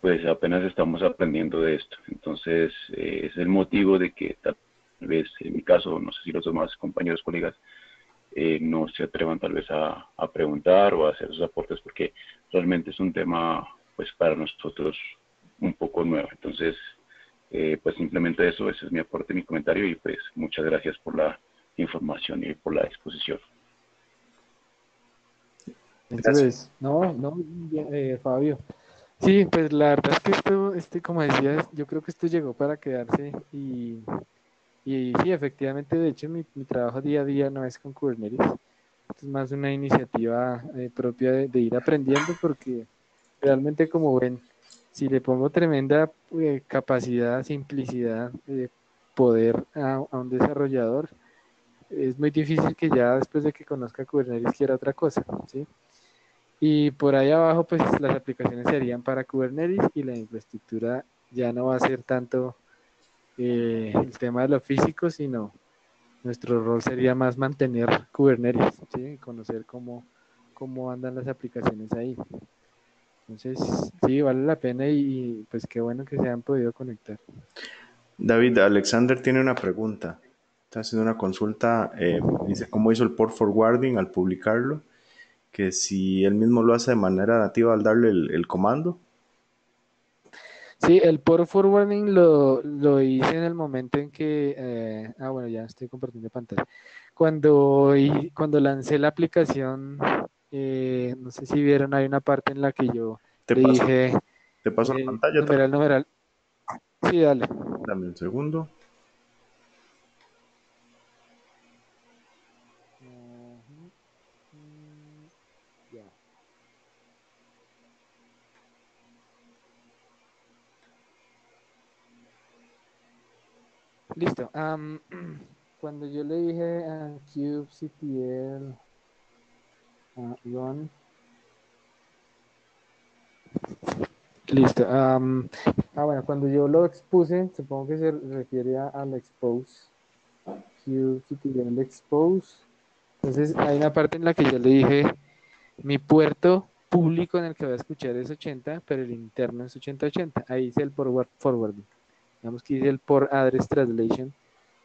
pues apenas estamos aprendiendo de esto. Entonces, es el motivo de que tal vez, en mi caso, no sé si los demás compañeros, colegas, no se atrevan tal vez a preguntar o a hacer sus aportes, porque realmente es un tema, pues para nosotros, un poco nuevo. Entonces, pues simplemente eso, ese es mi aporte, mi comentario, y pues muchas gracias por la información y por la exposición. Eso Gracias. es. No, no, bien, Fabio. Sí, pues la verdad es que esto, como decías, yo creo que esto llegó para quedarse y sí, efectivamente, de hecho, mi trabajo día a día no es con Kubernetes, esto es más una iniciativa propia de ir aprendiendo porque realmente como ven, si le pongo tremenda capacidad, simplicidad, poder a un desarrollador, es muy difícil que ya después de que conozca Kubernetes quiera otra cosa, ¿sí? Y por ahí abajo, pues las aplicaciones se harían para Kubernetes y la infraestructura ya no va a ser tanto el tema de lo físico, sino nuestro rol sería más mantener Kubernetes, ¿sí? Conocer cómo andan las aplicaciones ahí. Entonces, sí, vale la pena y pues qué bueno que se han podido conectar. David, Alexander tiene una pregunta. Está haciendo una consulta. Dice cómo hizo el port forwarding al publicarlo. Que si él mismo lo hace de manera nativa al darle el comando. Sí, el port forwarding lo hice en el momento en que, bueno, ya estoy compartiendo pantalla. Cuando lancé la aplicación, no sé si vieron, hay una parte en la que yo Te le paso, dije, te paso la pantalla otra numeral, vez. numeral. Sí, dale. Dame un segundo. Ujú, ya. Listo. Cuando yo le dije a kubectl run, listo. Bueno, cuando yo lo expuse, supongo que se refiere al expose, kubectl expose. Entonces, hay una parte en la que yo le dije, mi puerto público en el que voy a escuchar es 80, pero el interno es 8080. Ahí hice el forwarding. Digamos que hice el port address translation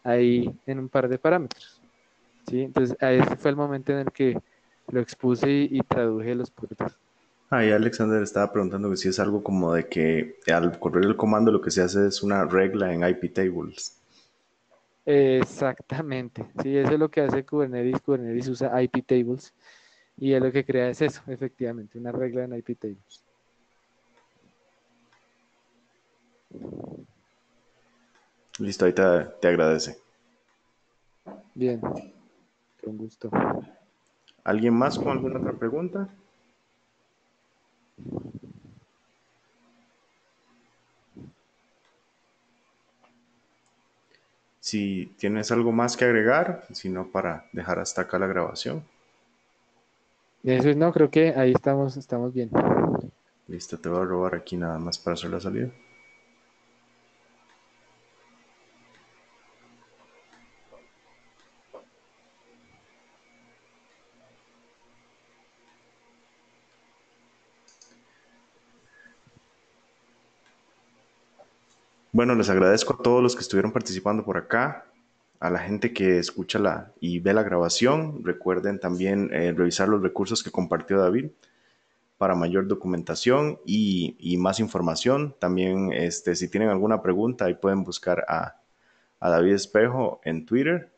ahí en un par de parámetros. ¿Sí? Entonces, ese fue el momento en el que lo expuse y traduje los puertos. Ahí Alexander estaba preguntando que si es algo como de que al correr el comando lo que se hace es una regla en IP tables. Exactamente, sí, eso es lo que hace Kubernetes. Kubernetes usa IP tables y es lo que crea es eso, efectivamente, una regla en IP tables. Listo, ahí te agradece. Bien, con gusto. ¿Alguien más con alguna otra pregunta? Si tienes algo más que agregar, si no, para dejar hasta acá la grabación. Eso es, no, creo que ahí estamos bien. Listo, te voy a robar aquí nada más para hacer la salida. Bueno, les agradezco a todos los que estuvieron participando por acá, a la gente que escucha y ve la grabación. Recuerden también revisar los recursos que compartió David para mayor documentación y más información. También, si tienen alguna pregunta, ahí pueden buscar a David Espejo en Twitter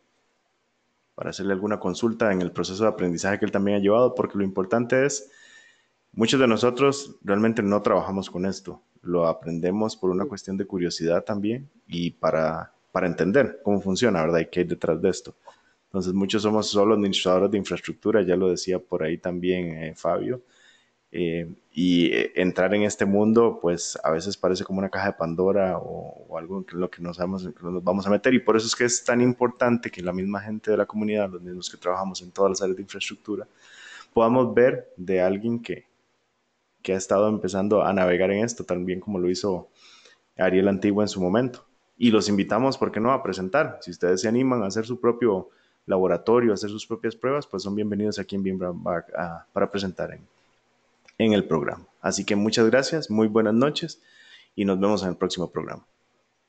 para hacerle alguna consulta en el proceso de aprendizaje que él también ha llevado, porque lo importante es, muchos de nosotros realmente no trabajamos con esto, lo aprendemos por una cuestión de curiosidad también y para entender cómo funciona, ¿verdad? Y qué hay detrás de esto. Entonces, muchos somos solo administradores de infraestructura, ya lo decía por ahí también Fabio. Entrar en este mundo, pues a veces parece como una caja de Pandora o algo en lo que nos vamos a meter. Y por eso es que es tan importante que la misma gente de la comunidad, los mismos que trabajamos en todas las áreas de infraestructura, podamos ver de alguien que ha estado empezando a navegar en esto, también como lo hizo Ariel Antigua en su momento. Y los invitamos, ¿por qué no?, a presentar. Si ustedes se animan a hacer su propio laboratorio, a hacer sus propias pruebas, pues son bienvenidos aquí en Beamback para presentar en el programa. Así que muchas gracias, muy buenas noches y nos vemos en el próximo programa.